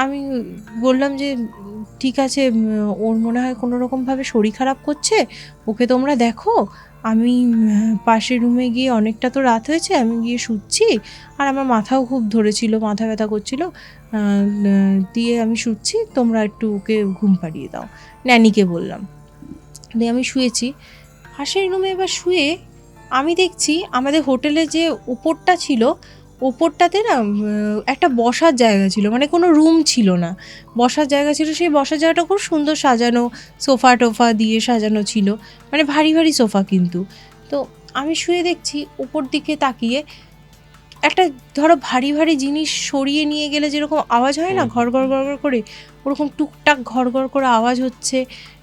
আমি বললাম যে ঠিক আছে, ওর মনে হয় কোনো রকমভাবে শরীর খারাপ করছে, ওকে তোমরা দেখো, আমি পাশের রুমে গিয়ে, অনেকটা তো রাত হয়েছে, আমি গিয়ে শুচ্ছি, আর আমার মাথাও খুব ধরেছিল, মাথা ব্যথা করছিল, দিয়ে আমি শুচ্ছি, তোমরা একটু ওকে ঘুম পাড়িয়ে দাও, ন্যানিকে বললাম। দিয়ে আমি শুয়েছি পাশের রুমে। এবার শুয়ে আমি দেখছি আমাদের হোটেলে যে ওপরটা ছিল, ওপরটাতে না একটা বসার জায়গা ছিল, মানে কোনো রুম ছিল না, বসার জায়গা ছিল। সেই বসার জায়গাটা খুব সুন্দর সাজানো, সোফা টোফা দিয়ে সাজানো ছিল, মানে ভারী ভারী সোফা কিন্তু। তো আমি শুয়ে দেখছি উপর দিকে তাকিয়ে, একটা ধরো ভারী ভারী জিনিস সরিয়ে নিয়ে গেলে যেরকম আওয়াজ হয় না ঘর ঘর ঘর ঘর করে, ওরকম টুকটাক ঘর ঘর করে আওয়াজ হচ্ছে।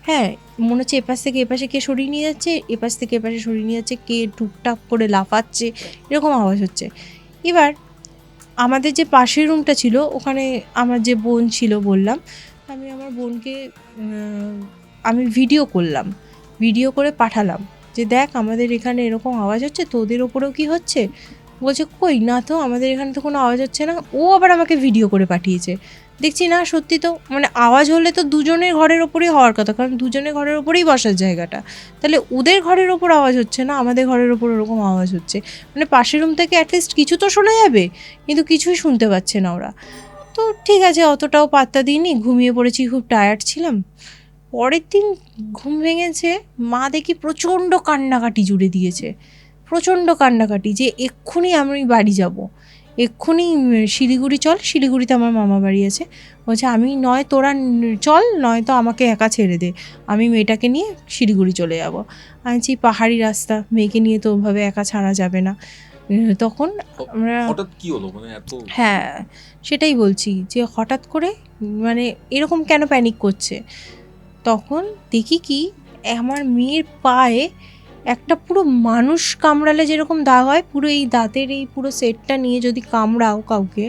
হ্যাঁ, মনে হচ্ছে এপাশ থেকে এপাশে কে সরিয়ে নিয়ে যাচ্ছে, এপাশ থেকে এপাশে সরিয়ে নিয়ে যাচ্ছে, কে টুকটাক করে লাফাচ্ছে, এরকম আওয়াজ হচ্ছে। এবার আমাদের যে পাশের রুমটা ছিল ওখানে আমার যে বোন ছিল বললাম, আমি আমার বোনকে আমি ভিডিও করলাম, ভিডিও করে পাঠালাম যে দেখ আমাদের এখানে এরকম আওয়াজ হচ্ছে, তোদের ওপরেও কি হচ্ছে? বলছে কই না তো, আমাদের এখানে তো কোনো আওয়াজ হচ্ছে না। ও আবার আমাকে ভিডিও করে পাঠিয়েছে, দেখছি না সত্যি তো, মানে আওয়াজ হলে তো দুজনের ঘরের ওপরেই হওয়ার কথা, কারণ দুজনের ঘরের ওপরেই বসার জায়গাটা, তাহলে ওদের ঘরের ওপর আওয়াজ হচ্ছে না, আমাদের ঘরের ওপর ওরকম আওয়াজ হচ্ছে, মানে পাশের রুম থেকে অ্যাটলিস্ট কিছু তো শোনা যাবে, কিন্তু কিছুই শুনতে পাচ্ছে না ওরা। তো ঠিক আছে, অতটাও পাত্তা দিইনি, ঘুমিয়ে পড়েছি, খুব টায়ার্ড ছিলাম। পরের দিন ঘুম ভেঙেছে, মা দেখি প্রচণ্ড কান্নাকাটি জুড়ে দিয়েছে, প্রচণ্ড কান্নাকাটি, যে এক্ষুনি আমি বাড়ি যাব, এক্ষুনি শিলিগুড়ি চল, শিলিগুড়িতে আমার মামা বাড়ি আছে। বলছে আমি নয় তোরা চল, নয় তো আমাকে একা ছেড়ে দে, আমি মেয়েটাকে নিয়ে শিলিগুড়ি চলে যাব। আমি বলছি পাহাড়ি রাস্তা, মেয়েকে নিয়ে তো ওভাবে একা ছাড়া যাবে না। তখন আমরা হঠাৎ কি হলো, মানে এত হ্যাঁ সেটাই বলছি যে হঠাৎ করে মানে এরকম কেন প্যানিক করছে। তখন দেখি কি, আমার মেয়ের পায়ে একটা পুরো মানুষ কামড়ালে যেরকম দাগ হয়, পুরো এই দাঁতের এই পুরো সেটটা নিয়ে যদি কামড়াও কাউকে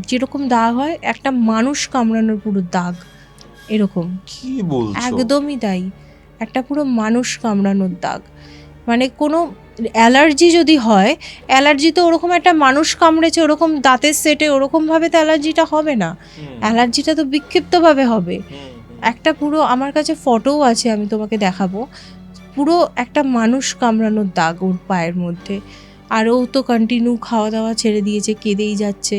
যেরকম দাগ হয়, একটা মানুষ কামড়ানোর পুরো দাগ এরকম, কি বলছো? একদমই তাই, একটা পুরো মানুষ কামড়ানোর দাগ। মানে কোনো অ্যালার্জি যদি হয়, অ্যালার্জি তো ওরকম একটা মানুষ কামড়েছে ওরকম দাঁতের সেটে ওরকমভাবে তো অ্যালার্জিটা হবে না, অ্যালার্জিটা তো বিক্ষিপ্তভাবে হবে। একটা পুরো আমার কাছে ফটোও আছে, আমি তোমাকে দেখাবো, পুরো একটা মানুষ কামড়ানোর দাগ ওর পায়ের মধ্যে। আর ও তো কন্টিনিউ খাওয়া দাওয়া ছেড়ে দিয়েছে, কেঁদেই যাচ্ছে।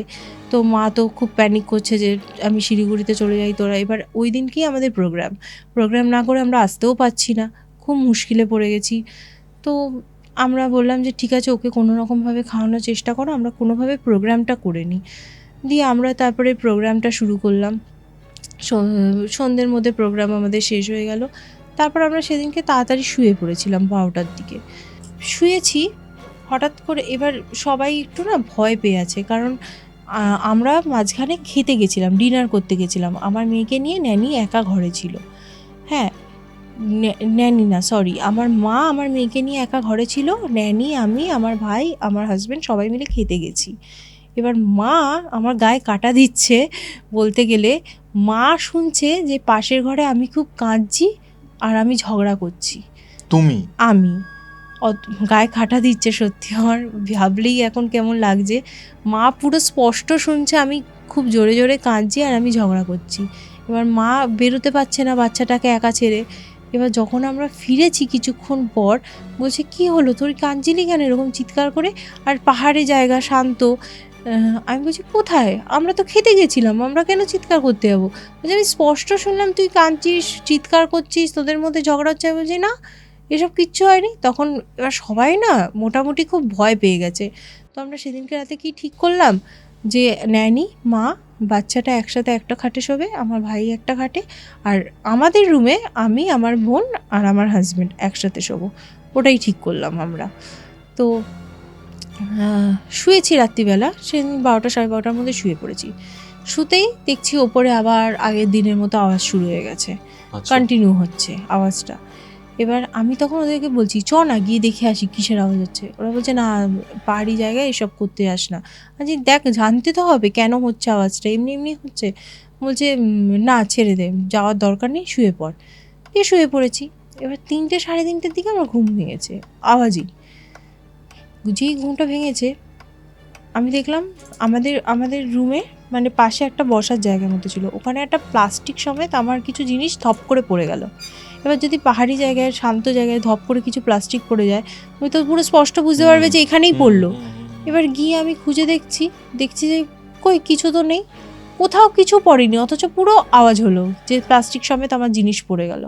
তো মা তো খুব প্যানিক করছে যে আমি শিলিগুড়িতে চলে যাই তোরা। এবার ওই দিনকেই আমাদের প্রোগ্রাম না করে আমরা আসতেও পারছি না, খুব মুশকিলে পড়ে গেছি। তো আমরা বললাম যে ঠিক আছে ওকে কোনো রকমভাবে খাওয়ানোর চেষ্টা করো, আমরা কোনোভাবে প্রোগ্রামটা করে নিই। দিয়ে আমরা তারপরে প্রোগ্রামটা শুরু করলাম। সন্ধ্যের মধ্যে প্রোগ্রাম আমাদের শেষ হয়ে গেল। তারপর আমরা সেদিনকে তাড়াতাড়ি শুয়ে পড়েছিলাম, 12টার দিকে শুয়েছি। হঠাৎ করে এবার সবাই একটু না ভয় পেয়ে আছে, কারণ আমরা মাঝখানে খেতে গেছিলাম, ডিনার করতে গেছিলাম, আমার মেয়েকে নিয়ে ন্যানি একা ঘরে ছিল। হ্যাঁ, ন্যানি না, সরি, আমার মা আমার মেয়েকে নিয়ে একা ঘরে ছিল, ন্যানি, আমি, আমার ভাই, আমার হাজব্যান্ড সবাই মিলে খেতে গেছি। এবার মা আমার গায়ে কাটা দিচ্ছে বলতে গেলে, মা শুনছে যে পাশের ঘরে আমি খুব কাঁদছি আর আমি ঝগড়া করছি। তুমি আমি গায়ে কাটা দিচ্ছে, সত্যি আমার ভাবলেই এখন কেমন লাগছে। মা পুরো স্পষ্ট শুনছে আমি খুব জোরে জোরে কাঁদছি আর আমি ঝগড়া করছি। এবার মা বেরোতে পারছে না বাচ্চাটাকে একা ছেড়ে। এবার যখন আমরা ফিরেছি কিছুক্ষণ পর, বলছে কি হলো তোর, কাঁদছিলি কেন এরকম চিৎকার করে? আর পাহাড়ে জায়গা, শান্ত। আমি বলছি কোথায়, আমরা তো খেতে গেছিলাম, আমরা কেন চিৎকার করতে যাবো? বলছি আমি স্পষ্ট শুনলাম তুই কাঁদছিস, চিৎকার করছিস, তোদের মধ্যে ঝগড়া হচ্ছে। আমি বলছি না, এসব কিচ্ছু হয়নি। তখন এবার সবাই না মোটামুটি খুব ভয় পেয়ে গেছে। তো আমরা সেদিনকে রাতে কি ঠিক করলাম, যে ন্যানি, মা, বাচ্চাটা একসাথে একটা খাটে শোবে, আমার ভাই একটা খাটে, আর আমাদের রুমে আমি, আমার বোন আর আমার হাজব্যান্ড একসাথে শোবো। ওটাই ঠিক করলাম আমরা। তো শুয়েছি রাত্রিবেলা, সেদিন 12টা 12:30 মধ্যে শুয়ে পড়েছি। শুতেই দেখছি ওপরে আবার আগের দিনের মতো আওয়াজ শুরু হয়ে গেছে, আচ্ছা কন্টিনিউ হচ্ছে আওয়াজটা। এবার আমি তখন ওদেরকে বলছি চ না গিয়ে দেখে আসি কিসের আওয়াজ হচ্ছে। ওরা বলছে না, পাহাড়ি জায়গায় এসব করতে যাস না। আচ্ছা দেখ, জানতে তো হবে কেন হচ্ছে আওয়াজটা, এমনি এমনি হচ্ছে? বলছে না ছেড়ে দে, যাওয়ার দরকার নেই, শুয়ে পড়। দিয়ে শুয়ে পড়েছি। এবার 3টে 3:30টার দিকে আমার ঘুম ভেঙেছে আওয়াজই। যেই ঘুমটা ভেঙেছে আমি দেখলাম আমাদের আমাদের রুমে মানে পাশে একটা বসার জায়গার মতো ছিল, ওখানে একটা প্লাস্টিক সমেত আমার কিছু জিনিস ধপ করে পড়ে গেল। এবার যদি পাহাড়ি জায়গায়, শান্ত জায়গায় ধপ করে কিছু প্লাস্টিক পড়ে যায়, তুমি তো পুরো স্পষ্ট বুঝতে পারবে যে এখানেই পড়লো। এবার গিয়ে আমি খুঁজে দেখছি যে কই কিছু তো নেই, কোথাও কিছু পড়েনি, অথচ পুরো আওয়াজ হলো যে প্লাস্টিক সমেত আমার জিনিস পড়ে গেল।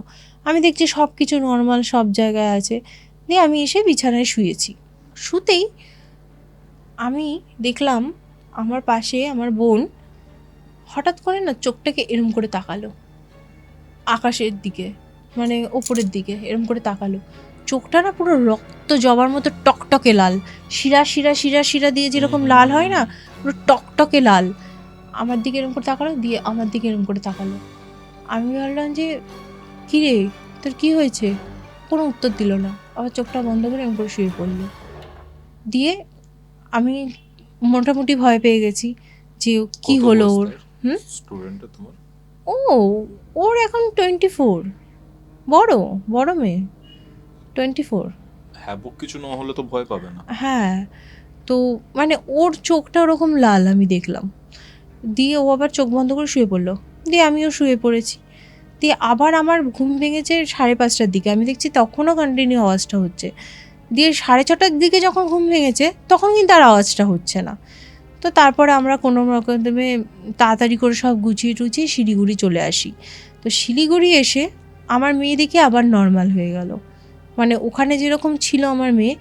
আমি দেখছি সব কিছু নর্মাল, সব জায়গায় আছে। দিয়ে আমি এসে বিছানায় শুয়েছি। শুতেই আমি দেখলাম আমার পাশে আমার বোন হঠাৎ করে না চোখটাকে এরম করে তাকালো আকাশের দিকে, মানে ওপরের দিকে এরম করে তাকালো। চোখটা না পুরো রক্ত জবার মতো টকটকে লাল, শিরা শিরা শিরা শিরা দিয়ে যেরকম লাল হয় না, পুরো টকটকে লাল। আমার দিকে এরম করে তাকালো, দিয়ে আমার দিকে এরম করে তাকালো। আমি বললাম যে কী রে, তোর কী হয়েছে? কোনো উত্তর দিল না, আবার চোখটা বন্ধ করে এরম করে শুয়ে পড়লো। দিয়ে আমি মোটামুটি ভয় পেয়ে গেছি যে কি হলো ওর। স্টুডেন্ট তোমার? ও, ওর এখন 24, বড় বড় মেয়ে, 24। হ্যাবক কিছু না হলে তো ভয় পাবে না। হ্যাঁ, তো মানে ওর চোখটা ওরকম লাল আমি দেখলাম। দিয়ে ও আবার চোখ বন্ধ করে শুয়ে পড়লো। দিয়ে আমিও শুয়ে পড়েছি। দিয়ে আবার আমার ঘুম ভেঙেছে 5:30টার দিকে, আমি দেখছি তখনও কন্টিনিউ আওয়াজটা হচ্ছে। দিয়ে 6:30টার দিকে যখন ঘুম ভেঙেছে তখন কিন্তু আর আওয়াজটা হচ্ছে না। তো তারপরে আমরা কোনো রকমে তাড়াতাড়ি করে সব গুছিয়ে টুছিয়ে শিলিগুড়ি চলে আসি। তো শিলিগুড়ি এসে আমার মেয়ে দেখে আবার নর্মাল হয়ে গেল, মানে ওখানে যেরকম ছিল আমার মেয়ে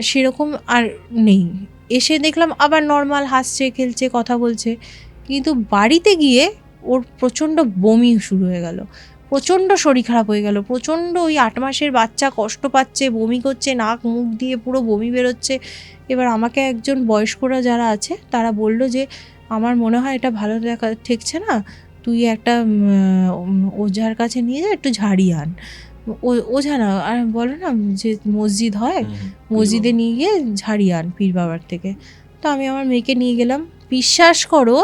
সেরকম আর নেই। এসে দেখলাম আবার নর্মাল, হাসছে, খেলছে, কথা বলছে। কিন্তু বাড়িতে গিয়ে ওর প্রচণ্ড বমি শুরু হয়ে গেল, প্রচণ্ড শরীর খারাপ হয়ে গেল, প্রচণ্ড ওই 8 মাসের বাচ্চা কষ্ট পাচ্ছে, বমি করছে, নাক মুখ দিয়ে পুরো বমি বেরোচ্ছে। এবার আমাকে একজন বয়স্করা যারা আছে তারা বলল যে আমার মনে হয় এটা ভালো দেখা ঠেকছে না, তুই একটা ওঝার কাছে নিয়ে যা, একটু ঝাড়িয়ে আন। ওঝা না, আর বলো না যে মসজিদ হয়, মসজিদে নিয়ে গিয়ে ঝাড়িয়ে আন পীর বাবার থেকে। তো আমি আমার মেয়েকে নিয়ে গেলাম। বিশ্বাস করো,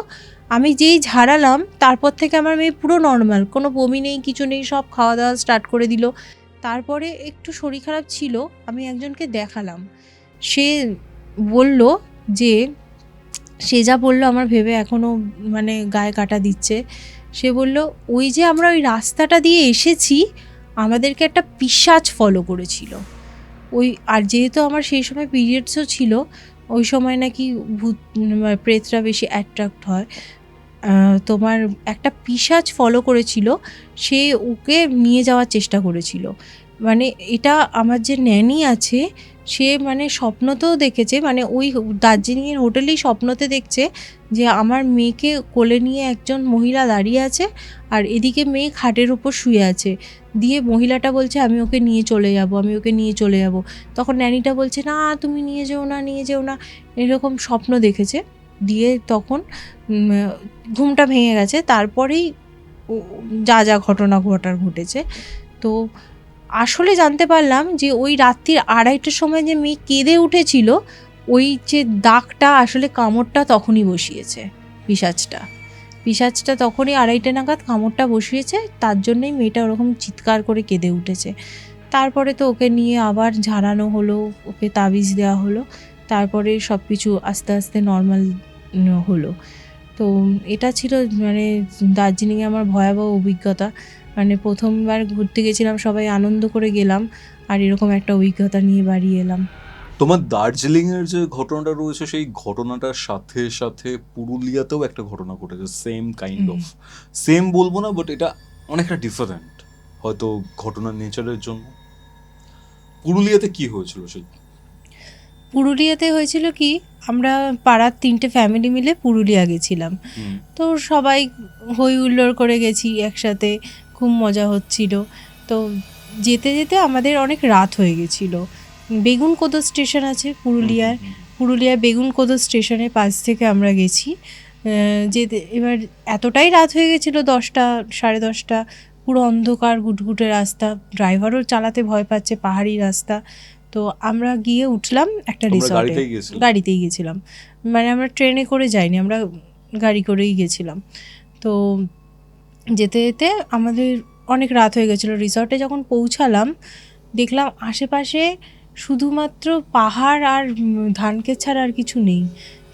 আমি যেই ঝাড়ালাম তারপর থেকে আমার মেয়ে পুরো নর্মাল, কোনো বমি নেই, কিছু নেই, সব খাওয়া দাওয়া স্টার্ট করে দিল। তারপরে একটু শরীর খারাপ ছিল, আমি একজনকে দেখালাম। সে বলল যে, সে যা বললো আমার ভেবে এখনও মানে গায়ে কাটা দিচ্ছে। সে বলল ওই যে আমরা ওই রাস্তাটা দিয়ে এসেছি, আমাদেরকে একটা পিশাচ ফলো করেছিল। ওই আর যেহেতু আমার সেই সময় পিরিয়ডসও ছিল, ওই সময় নাকি ভূত প্রেতরা বেশি অ্যাট্রাক্ট হয়। তোমার একটা পিশাচ ফলো করেছিল, সে ওকে নিয়ে যাওয়ার চেষ্টা করেছিল। মানে এটা আমার যে ন্যানি আছে, সে মানে স্বপ্নতেও দেখেছে, মানে ওই দার্জিলিংয়ের হোটেলেই স্বপ্নতে দেখছে যে আমার মেয়েকে কোলে নিয়ে একজন মহিলা দাঁড়িয়ে আছে আর এদিকে মেয়ে খাটের উপর শুয়ে আছে। দিয়ে মহিলাটা বলছে আমি ওকে নিয়ে চলে যাব, আমি ওকে নিয়ে চলে যাব। তখন ন্যানিটা বলছে না তুমি নিয়ে যেও না, নিয়ে যেও না, এরকম স্বপ্ন দেখেছে। দিয়ে তখন ঘুমটা ভেঙে গেছে। তারপরেই যা যা ঘটনা ঘটেছে। তো আসলে জানতে পারলাম যে ওই রাত্রির 2:30টার সময় যে মেয়ে কেঁদে উঠেছিল, ওই যে দাগটা আসলে কামড়টা তখনই বসিয়েছে, পিশাচটা তখনই 2:30 নাগাদ কামড়টা বসিয়েছে, তার জন্যই মেয়েটা ওরকম চিৎকার করে কেঁদে উঠেছে। তারপরে তো ওকে নিয়ে আবার ঝাড়ানো হলো, ওকে তাবিজ দেওয়া হলো, তারপরে সব কিছু আস্তে আস্তে নর্মাল হলো। তো এটা ছিল মানে দার্জিলিংয়ে আমার ভয়াবহ অভিজ্ঞতা। মানে প্রথমবার ঘুরতে গেছিলাম, সবাই আনন্দ করে গেলাম, আর এরকম একটা অভিজ্ঞতা নিয়ে বাড়ি এলাম। তোমার দার্জিলিং এর যে ঘটনাটা রয়েছে সেই ঘটনাটার সাথে সাথে পুরুলিয়াতেও একটা ঘটনা ঘটেছে, সেম কাইন্ড অফ, সেম বলবো না, বাট এটা অনেকটা ডিফারেন্ট হয়তো ঘটনার নেচারের জন্য। পুরুলিয়াতে কি হয়েছিল সেই? পুরুলিয়াতে হয়েছিল কি, আমরা পাড়ার 3টে ফ্যামিলি মিলে পুরুলিয়া গেছিলাম। তো সবাই হই হুল্লোড় করে গেছি একসাথে, খুব মজা হচ্ছিল। তো যেতে যেতে আমাদের অনেক রাত হয়ে গেছিলো। বেগুনকোদো স্টেশন আছে পুরুলিয়ার বেগুনকোদো স্টেশনের পাশ থেকে আমরা গেছি। যেতে এবার এতটাই রাত হয়ে গেছিলো, 10টা 10:30, পুরো অন্ধকার ঘুটঘুটে রাস্তা, ড্রাইভারও চালাতে ভয় পাচ্ছে, পাহাড়ি রাস্তা। তো আমরা গিয়ে উঠলাম একটা রিসর্টে, গাড়িতেই গেছিলাম, মানে আমরা ট্রেনে করে যাইনি, আমরা গাড়ি করেই গেছিলাম। তো যেতে যেতে আমাদের অনেক রাত হয়ে গেছিলো। রিসর্টে যখন পৌঁছালাম, দেখলাম আশেপাশে শুধুমাত্র পাহাড় আর ধানক্ষেত ছাড়া আর কিছু নেই,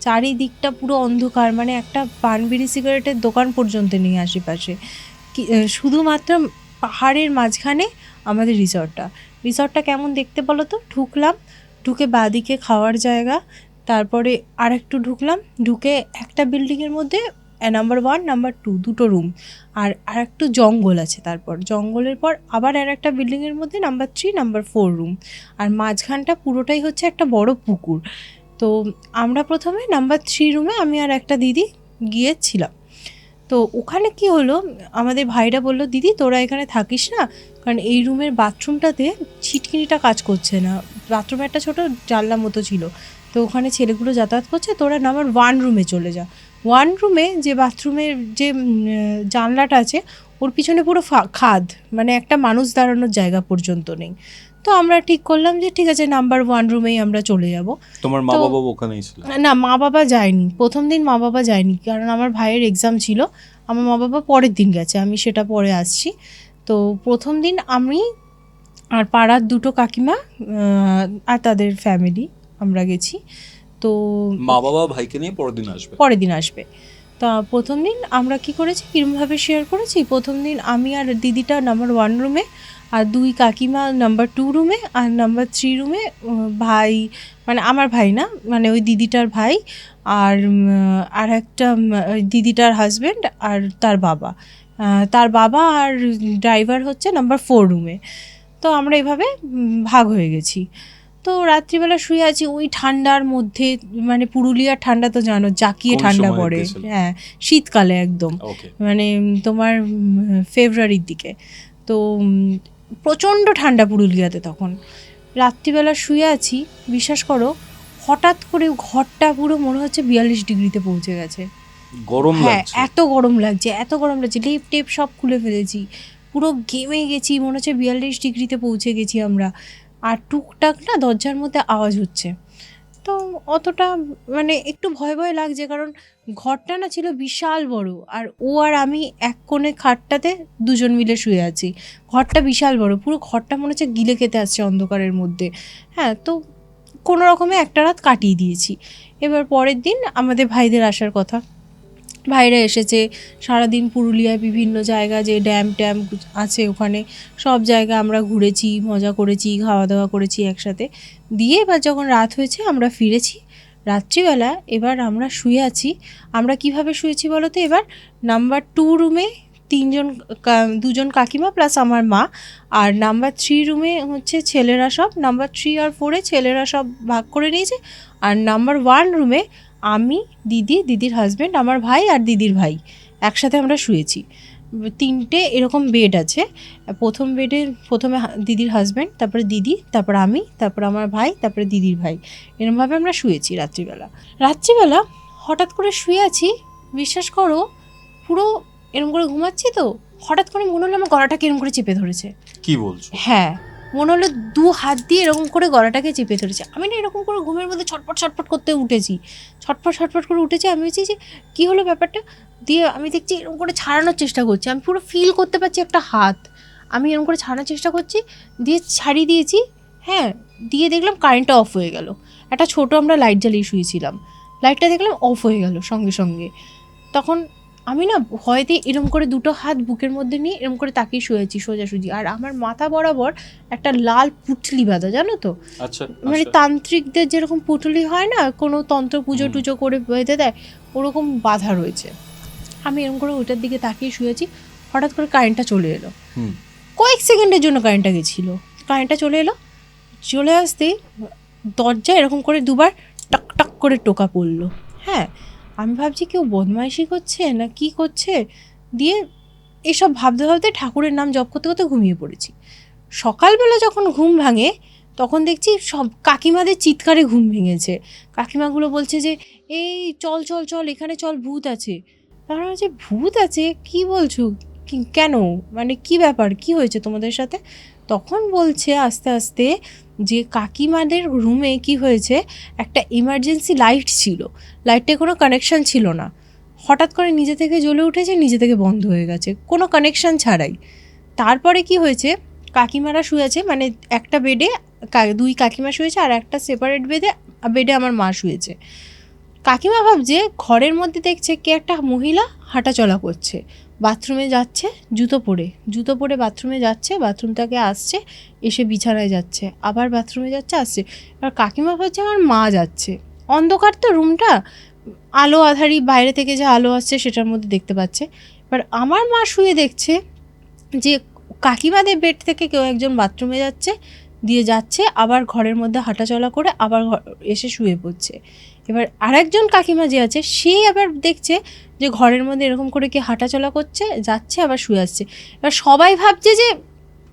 চারিদিকটা পুরো অন্ধকার, মানে একটা পান বিড়ি সিগারেটের দোকান পর্যন্ত নেই আশেপাশে, শুধুমাত্র পাহাড়ের মাঝখানে আমাদের রিসর্টটা কেমন দেখতে বলো তো? ঢুকে বাদিকে খাওয়ার জায়গা, তারপরে আর একটু ঢুকে একটা বিল্ডিংয়ের মধ্যে নাম্বার 1 নাম্বার 2 দুটো রুম, আর একটু জঙ্গল আছে, তারপর জঙ্গলের পর আবার আর একটা বিল্ডিংয়ের মধ্যে নাম্বার 3 নাম্বার 4 রুম, আর মাঝখানটা পুরোটাই হচ্ছে একটা বড় পুকুর। তো আমরা প্রথমে নাম্বার 3 রুমে আমি আর একটা দিদি গিয়েছিলাম। তো ওখানে কি হলো, আমাদের ভাইরা বললো, দিদি তোরা এখানে থাকিস না, কারণ এই রুমের বাথরুমটাতে ছিটকিনিটা কাজ করছে না, বাথরুমে একটা ছোটো জানলা মতো ছিল, তো ওখানে ছেলেগুলো যাতায়াত করছে, তোরা নাম্বার 1 রুমে চলে যা। 1 রুমে যে বাথরুমের যে জানলাটা আছে, ওর পিছনে পুরো খাদ, মানে একটা মানুষ দাঁড়ানোর জায়গা পর্যন্ত নেই। তো আমরা ঠিক করলাম যে ঠিক আছে, নাম্বার 1 রুমেই আমরা চলে যাব। তোমার মা বাবা ওখানেই ছিল? না, মা বাবা যায়নি, প্রথম দিন মা বাবা যায়নি, কারণ আমার ভাইয়ের এক্সাম ছিল, আমার মা বাবা পরের দিন গেছে, আমি সেটা পরে আসছি। তো প্রথম দিন আমি আর পাড়ার 2টো কাকিমা আর তাদের ফ্যামিলি আমরা গেছি। তো মা বাবা ভাইকে নিয়ে পরের দিন আসবে। তা প্রথম দিন আমরা কি করেছি, কীরকমভাবে শেয়ার করেছি, প্রথম দিন আমি আর দিদিটা নাম্বার 1 রুমে, আর 2 কাকিমা নাম্বার 2 রুমে, আর নাম্বার 3 রুমে ভাই, মানে আমার ভাই না, মানে ওই দিদিটার ভাই, আর একটা দিদিটার হাজব্যান্ড আর তার বাবা আর ড্রাইভার হচ্ছে নাম্বার 4 রুমে। তো আমরা এভাবে ভাগ হয়ে গেছি। তো রাত্রিবেলা শুয়ে আছি ওই ঠান্ডার মধ্যে, মানে পুরুলিয়ার ঠান্ডা তো জানো, জাকিয়ে ঠান্ডা পড়ে, হ্যাঁ শীতকালে একদম, মানে তোমার ফেব্রুয়ারির দিকে। তো প্রচণ্ড ঠান্ডা পুরুলিয়াতে তখন। রাত্রিবেলা শুয়ে আছি, বিশ্বাস করো, হঠাৎ করে ঘরটা পুরো মনে হচ্ছে 42 ডিগ্রিতে পৌঁছে গেছে, গরম লাগছে, এত গরম লাগছে, লেপ টেপ সব খুলে ফেলেছি, পুরো ঘেমে গেছি, মনে হচ্ছে 42 ডিগ্রিতে পৌঁছে গেছি আমরা। আর টুকটাক না দরজার মধ্যে আওয়াজ হচ্ছে, তো অতটা মানে একটু ভয় ভয় লাগছে, কারণ ঘরটা না ছিল বিশাল বড়, আর ও আর আমি এক কোণে খাটটাতে 2জন মিলে শুয়ে আছি, ঘরটা বিশাল বড়, পুরো ঘরটা মনে হচ্ছে গিলে খেতে আসছে অন্ধকারের মধ্যে। হ্যাঁ, তো কোনো রকমে একটা রাত কাটিয়ে দিয়েছি। এবার পরের দিন আমাদের ভাইদের আসার কথা, ভাইরা এসেছে, সারাদিন পুরুলিয়ায় বিভিন্ন জায়গা যে ড্যাম আছে ওখানে সব জায়গা আমরা ঘুরেছি, মজা করেছি, খাওয়া দাওয়া করেছি একসাথে দিয়ে। এবার যখন রাত হয়েছে আমরা ফিরেছি রাত্রিবেলা, এবার আমরা শুয়ে আছি। আমরা কিভাবে শুয়েছি বলো তো, এবার নাম্বার 2 রুমে 2জন কাকিমা প্লাস আমার মা, আর নাম্বার 3 রুমে হচ্ছে ছেলেরা সব, নাম্বার 3 আর 4-এ ছেলেরা সব ভাগ করে নিয়েছে, আর নাম্বার 1 রুমে আমি, দিদির হাজব্যান্ড, আমার ভাই আর দিদির ভাই একসাথে আমরা শুয়েছি। 3টে এরকম বেড আছে, প্রথম বেডে প্রথমে দিদির হাজব্যান্ড, তারপরে দিদি, তারপর আমি, তারপর আমার ভাই, তারপরে দিদির ভাই, এরকমভাবে আমরা শুয়েছি রাত্রিবেলা। হঠাৎ করে শুয়ে আছি, বিশ্বাস করো, পুরো এরকম করে ঘুমাচ্ছি, তো হঠাৎ করে মনে হলো আমার গলাটাকে এরকম করে চেপে ধরেছে, কি বলছো? হ্যাঁ, মনে হলো 2 হাত দিয়ে এরকম করে গলাটাকে চেপে ধরেছে। আমি না এরকম করে ঘুমের মধ্যে ছটফট ছটফট করতে উঠেছি, ছটফট ছটফট করে উঠেছি। আমি বলছি যে কী হলো ব্যাপারটা, দিয়ে আমি দেখছি এরকম করে ছাড়ানোর চেষ্টা করছি, আমি পুরো ফিল করতে পারছি একটা হাত, আমি এরকম করে ছাড়ানোর চেষ্টা করছি, দিয়ে ছাড়িয়ে দিয়েছি। হ্যাঁ, দিয়ে দেখলাম কারেন্টটা অফ হয়ে গেল। একটা ছোটো আমরা লাইট জ্বালিয়ে শুয়েছিলাম, লাইটটা দেখলাম অফ হয়ে গেল সঙ্গে সঙ্গে। তখন আমি না ভয়তে এরম করে 2টো হাত বুকের মধ্যে নিয়ে এরম করে তাকিয়ে শুয়েছি সোজাসুজি, আর আমার মাথা বরাবর একটা লাল পুঁটলি বাঁধা, জানো তো, আচ্ছা, মানে তান্ত্রিকদের যেরকম পুঁটলি হয় না, কোনো তন্ত্র পুজো টুজো করে বেঁধে দেয়, ওরকম বাঁধা রয়েছে। আমি এরকম করে ওটার দিকে তাকিয়ে শুয়েছি, হঠাৎ করে কারেন্টটা চলে এলো। কয়েক সেকেন্ডের জন্য কারেন্টটা গেছিলো, কারেন্টটা চলে এলো, চলে আসতেই দরজা এরকম করে 2বার টক টক করে টোকা পড়লো। হ্যাঁ, আমি ভাবছি কেউ বদমাইশি করছে না কি করছে, দিয়ে এসব ভাবতে ভাবতে ঠাকুরের নাম জপ করতে করতে ঘুমিয়ে পড়েছি। সকালবেলা যখন ঘুম ভাঙে তখন দেখছি সব কাকিমাদের চিৎকারে ঘুম ভেঙেছে। কাকিমাগুলো বলছে যে এই চল চল চল, এখানে চল, ভূত আছে। তারা বলছে ভূত আছে, কি বলছো, কেন, মানে কি ব্যাপার, কি হয়েছে তোমাদের সাথে? তখন বলছে আস্তে আস্তে যে কাকিমাদের রুমে কি হয়েছে, একটা ইমার্জেন্সি লাইট ছিল, লাইটে কোনো কানেকশান ছিল না, হঠাৎ করে নিজে থেকে জ্বলে উঠেছে, নিজে থেকে বন্ধ হয়ে গেছে কোনো কানেকশান ছাড়াই। তারপরে কি হয়েছে, কাকিমারা শুয়েছে, মানে একটা বেডে 2 কাকিমা শুয়েছে, আর একটা সেপারেট বেডে আমার মা শুয়েছে। কাকিমা ভাবছে, ঘরের মধ্যে দেখছে কে একটা মহিলা হাঁটা চলা করছে, বাথরুমে যাচ্ছে জুতো পরে বাথরুমে যাচ্ছে, বাথরুম থেকে আসছে, এসে বিছানায় যাচ্ছে, আবার বাথরুমে যাচ্ছে আসছে। এবার কাকিমা ভাবছে আমার মা যাচ্ছে, অন্ধকার তো রুমটা, আলো আধারি বাইরে থেকে যে আলো আসছে সেটার মধ্যে দেখতে পাচ্ছে। এবার আমার মা শুয়ে দেখছে যে কাকিমাদের বেড থেকে কেউ একজন বাথরুমে যাচ্ছে, দিয়ে যাচ্ছে আবার ঘরের মধ্যে হাঁটাচলা করে আবার এসে শুয়ে পড়ছে। এবার আরেকজন কাকিমা যে আছে সে আবার দেখছে যে ঘরের মধ্যে এরকম করে কি হাঁটাচলা করছে, যাচ্ছে আবার শুয়ে আসছে। এবার সবাই ভাবছে যে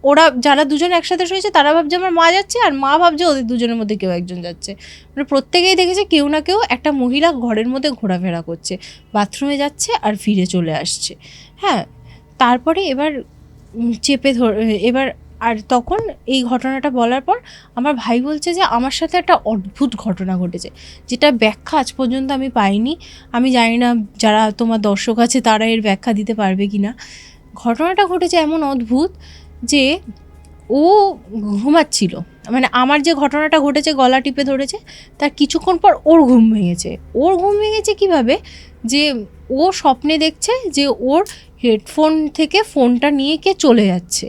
ওরা যারা দুজন একসাথে শুয়েছে তারা ভাবছে আমার মা যাচ্ছে, আর মা ভাবছে ওদের দুজনের মধ্যে কেউ একজন যাচ্ছে। মানে প্রত্যেকেই দেখেছে কেউ না কেউ একটা মহিলা ঘরের মধ্যে ঘোরাফেরা করছে, বাথরুমে যাচ্ছে আর ফিরে চলে আসছে। হ্যাঁ, তারপরে এবার চেপে এবার আর তখন এই ঘটনাটা বলার পর আমার ভাই বলছে যে আমার সাথে একটা অদ্ভুত ঘটনা ঘটেছে, যেটা ব্যাখ্যা আজ পর্যন্ত আমি পাইনি। আমি জানি না যারা তোমার দর্শক আছে তারা এর ব্যাখ্যা দিতে পারবে কি না। ঘটনাটা ঘটেছে এমন অদ্ভুত যে ও ঘুমাচ্ছিল, মানে আমার যে ঘটনাটা ঘটেছে গলা টিপে ধরেছে তার কিছুক্ষণ পর ওর ঘুম ভেঙেছে কীভাবে, যে ও স্বপ্নে দেখছে যে ওর হেডফোন থেকে ফোনটা নিয়ে কে চলে যাচ্ছে,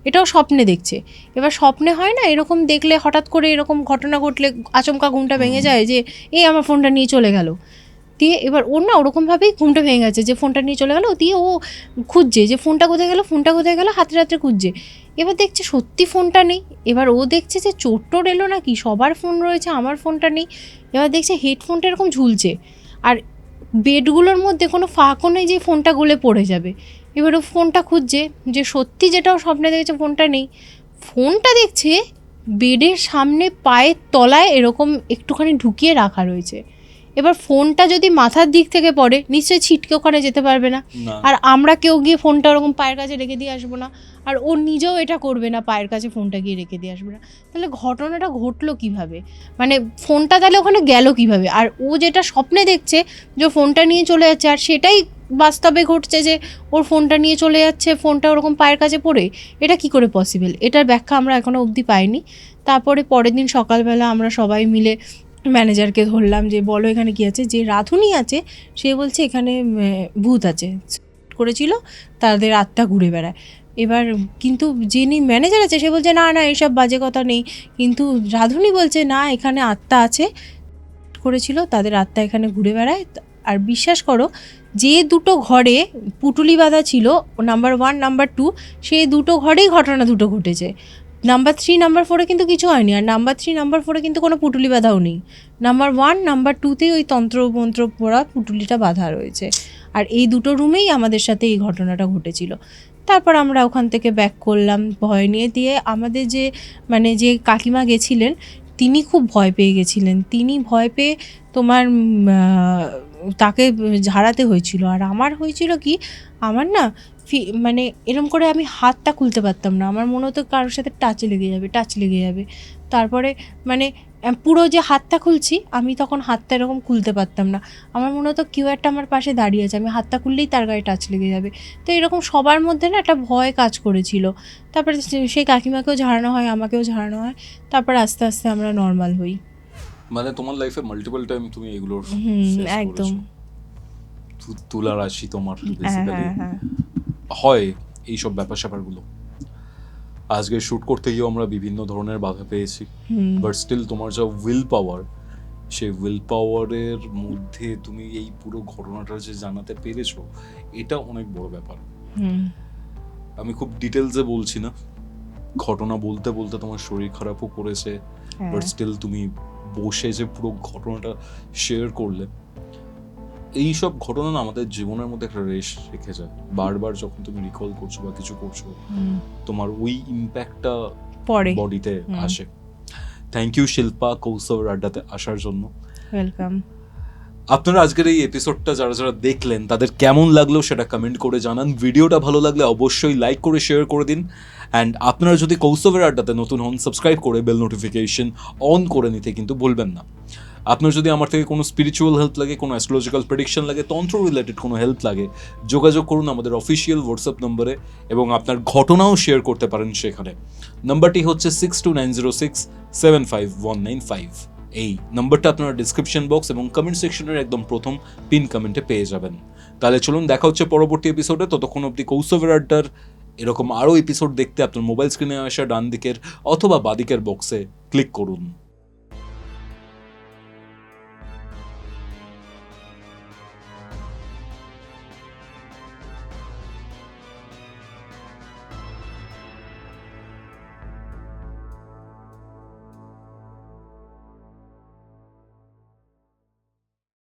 এটাও স্বপ্নে দেখছে। এবার স্বপ্নে হয় না এরকম দেখলে হঠাৎ করে এরকম ঘটনা ঘটলে আচমকা ঘুমটা ভেঙে যায় যে এই আমার ফোনটা নিয়ে চলে গেল, দিয়ে এবার ওর না ওরকমভাবেই ঘুমটা ভেঙে গেছে যে ফোনটা নিয়ে চলে গেলো, দিয়ে ও খুঁজছে যে ফোনটা কোথায় গেলো হাতে রাত্রে খুঁজছে। এবার দেখছে সত্যি ফোনটা নেই। এবার ও দেখছে যে চোর টোর এলো নাকি, সবার ফোন রয়েছে আমার ফোনটা নেই। এবার দেখছে হেডফোনটা এরকম ঝুলছে, আর বেডগুলোর মধ্যে কোনো ফাঁকও নেই যে ফোনটা গলে পড়ে যাবে। এবার ও ফোনটা খুঁজছে যে সত্যি যেটাও স্বপ্নে দেখেছে ফোনটা নেই, ফোনটা দেখছে বেডের সামনে পায়ের তলায় এরকম একটুখানি ঢুকিয়ে রাখা রয়েছে। এবার ফোনটা যদি মাথার দিক থেকে পড়ে নিশ্চয়ই ছিটকে ওখানে যেতে পারবে না, আর আমরা কেউ গিয়ে ফোনটা ওরকম পায়ের কাছে রেখে দিয়ে আসবো না, আর ও নিজেও এটা করবে না, পায়ের কাছে ফোনটা গিয়ে রেখে দিয়ে আসবে না। তাহলে ঘটনাটা ঘটলো কিভাবে, মানে ফোনটা তাহলে ওখানে গেল কিভাবে? আর ও যেটা স্বপ্নে দেখছে যে ফোনটা নিয়ে চলে যাচ্ছে, আর সেটাই বাস্তবে ঘটছে যে ওর ফোনটা নিয়ে চলে যাচ্ছে, ফোনটা ওরকম পায়ের কাছে পড়ে, এটা কি করে পসিবল? এটার ব্যাখ্যা আমরা এখনও অবধি পাইনি। তারপরে পরের দিন সকালবেলা আমরা সবাই মিলে ম্যানেজারকে ধরলাম যে বলো এখানে কি আছে। যে রাধুনি আছে সে বলছে এখানে ভূত আছে, করেছিল, তাদের আত্মা ঘুরে বেড়ায়। এবার কিন্তু যিনি ম্যানেজার আছে সে বলছে না না এইসব বাজে কথা নেই, কিন্তু রাধুনি বলছে না এখানে আত্মা আছে, করেছিল তাদের আত্মা এখানে ঘুরে বেড়ায়। আর বিশ্বাস করো যে 2টো ঘরে পুটুলি বাঁধা ছিল, নাম্বার 1 নাম্বার 2, সেই 2টো ঘরেই ঘটনা দুটো ঘটেছে। নাম্বার 3 নাম্বার 4-এ কিন্তু কিছু হয়নি, আর নাম্বার 3 নাম্বার 4-এ কিন্তু কোনো পুটুলি বাঁধাও নেই। নাম্বার 1 নাম্বার 2-তেই ওই তন্ত্রমন্ত্র পড়া পুটুলিটা বাঁধা রয়েছে। আর এই 2টো রুমেই আমাদের সাথে এই ঘটনাটা ঘটেছিল। তারপর আমরা ওখান থেকে ব্যাক করলাম ভয় নিয়ে। দিয়ে আমাদের যে মানে যে কাকিমা গেছিলেন তিনি খুব ভয় পেয়ে গেছিলেন। তিনি ভয় পেয়ে তোমার তাকে ঝাড়াতে হয়েছিল। আর আমার হয়েছিল কি, আমার না মানে এরম করে আমি হাতটা খুলতে পারতাম না, আমার মনে হতো কারোর সাথে টাচ লেগে যাবে। তারপরে মানে পুরো যে হাতটা খুলছি আমি তখন হাতটা এরকম খুলতে পারতাম না, আমার মনে হতো কেউ একটা আমার পাশে দাঁড়িয়ে আছে, আমি হাতটা খুললেই তার গায়ে টাচ লেগে যাবে। তো এরকম সবার মধ্যে না একটা ভয় কাজ করেছিল। তারপরে সেই কাকিমাকেও ঝাড়ানো হয়, আমাকেও ঝাড়ানো হয়, তারপর আস্তে আস্তে আমরা নর্মাল হই। মানে তোমার লাইফে মাল্টিপল টাইম তুমি এগুলোর একদম। তুলা রাশি তোমার হ্যাঁ বেসিক্যালি হ্যাঁ হ্যাঁ। হয় এইসব ব্যাপার স্যাপারগুলো। আজকে শ্যুট করতে গিয়েও আমরা বিভিন্ন ধরনের বাধা পেয়েছি, বাট স্টিল তোমার যা উইল পাওয়ার, সেই উইল পাওয়ারের মধ্যে তুমি এই পুরো ঘটনাটা যে জানাতে পেরেছো, এটা অনেক বড় ব্যাপার। আমি খুব ডিটেলসে বলছি না, ঘটনা বলতে বলতে তোমার শরীর খারাপও করেছে, বাট স্টিল তুমি বসে যে পুরো ঘটনাটা শেয়ার করলে, এইসব ঘটনা না আমাদের জীবনের মধ্যে একটা রেশ রেখে যায়। বারবার যখন তুমি রিকল করছো বা কিছু করছো, তোমার ওই ইম্প্যাক্টটা পরে বডিতে আসে। থ্যাংক ইউ শিল্পা কৌস্তবের আড্ডাতে আসার জন্য। ওয়েলকাম। আপনারা আজকের এই এপিসোডটা যারা যারা দেখলেন তাদের কেমন লাগলো সেটা কমেন্ট করে জানান। ভিডিওটা ভালো লাগলে অবশ্যই লাইক করে শেয়ার করে দিন। অ্যান্ড আপনারা যদি কৌস্তবের আড্ডাতে নতুন হন, সাবস্ক্রাইব করে বেল নোটিফিকেশন অন করে নিতে কিন্তু ভুলবেন না। আপনার যদি আমার থেকে কোনো স্পিরিচুয়াল হেল্প লাগে, কোনো অ্যাস্ট্রোলজিক্যাল প্রেডিকশন লাগে, তন্ত্র রিলেটেড কোনো হেল্প লাগে, যোগাযোগ করুন আমাদের অফিসিয়াল হোয়াটসঅ্যাপ নম্বরে, এবং আপনার ঘটনাও শেয়ার করতে পারেন সেখানে। নাম্বারটি হচ্ছে 6290675195। এই নাম্বারটা আপনারা ডিসক্রিপশন বক্স এবং কমেন্ট সেকশনের একদম প্রথম পিন কমেন্টে পেয়ে যাবেন। তাহলে চলুন দেখা হচ্ছে পরবর্তী এপিসোডে। ততক্ষণ অবধি কৌস্তবের আড্ডার এরকম আরও এপিসোড দেখতে আপনার মোবাইল স্ক্রিনে আসা ডান দিকের অথবা বাদিকের বক্সে ক্লিক করুন।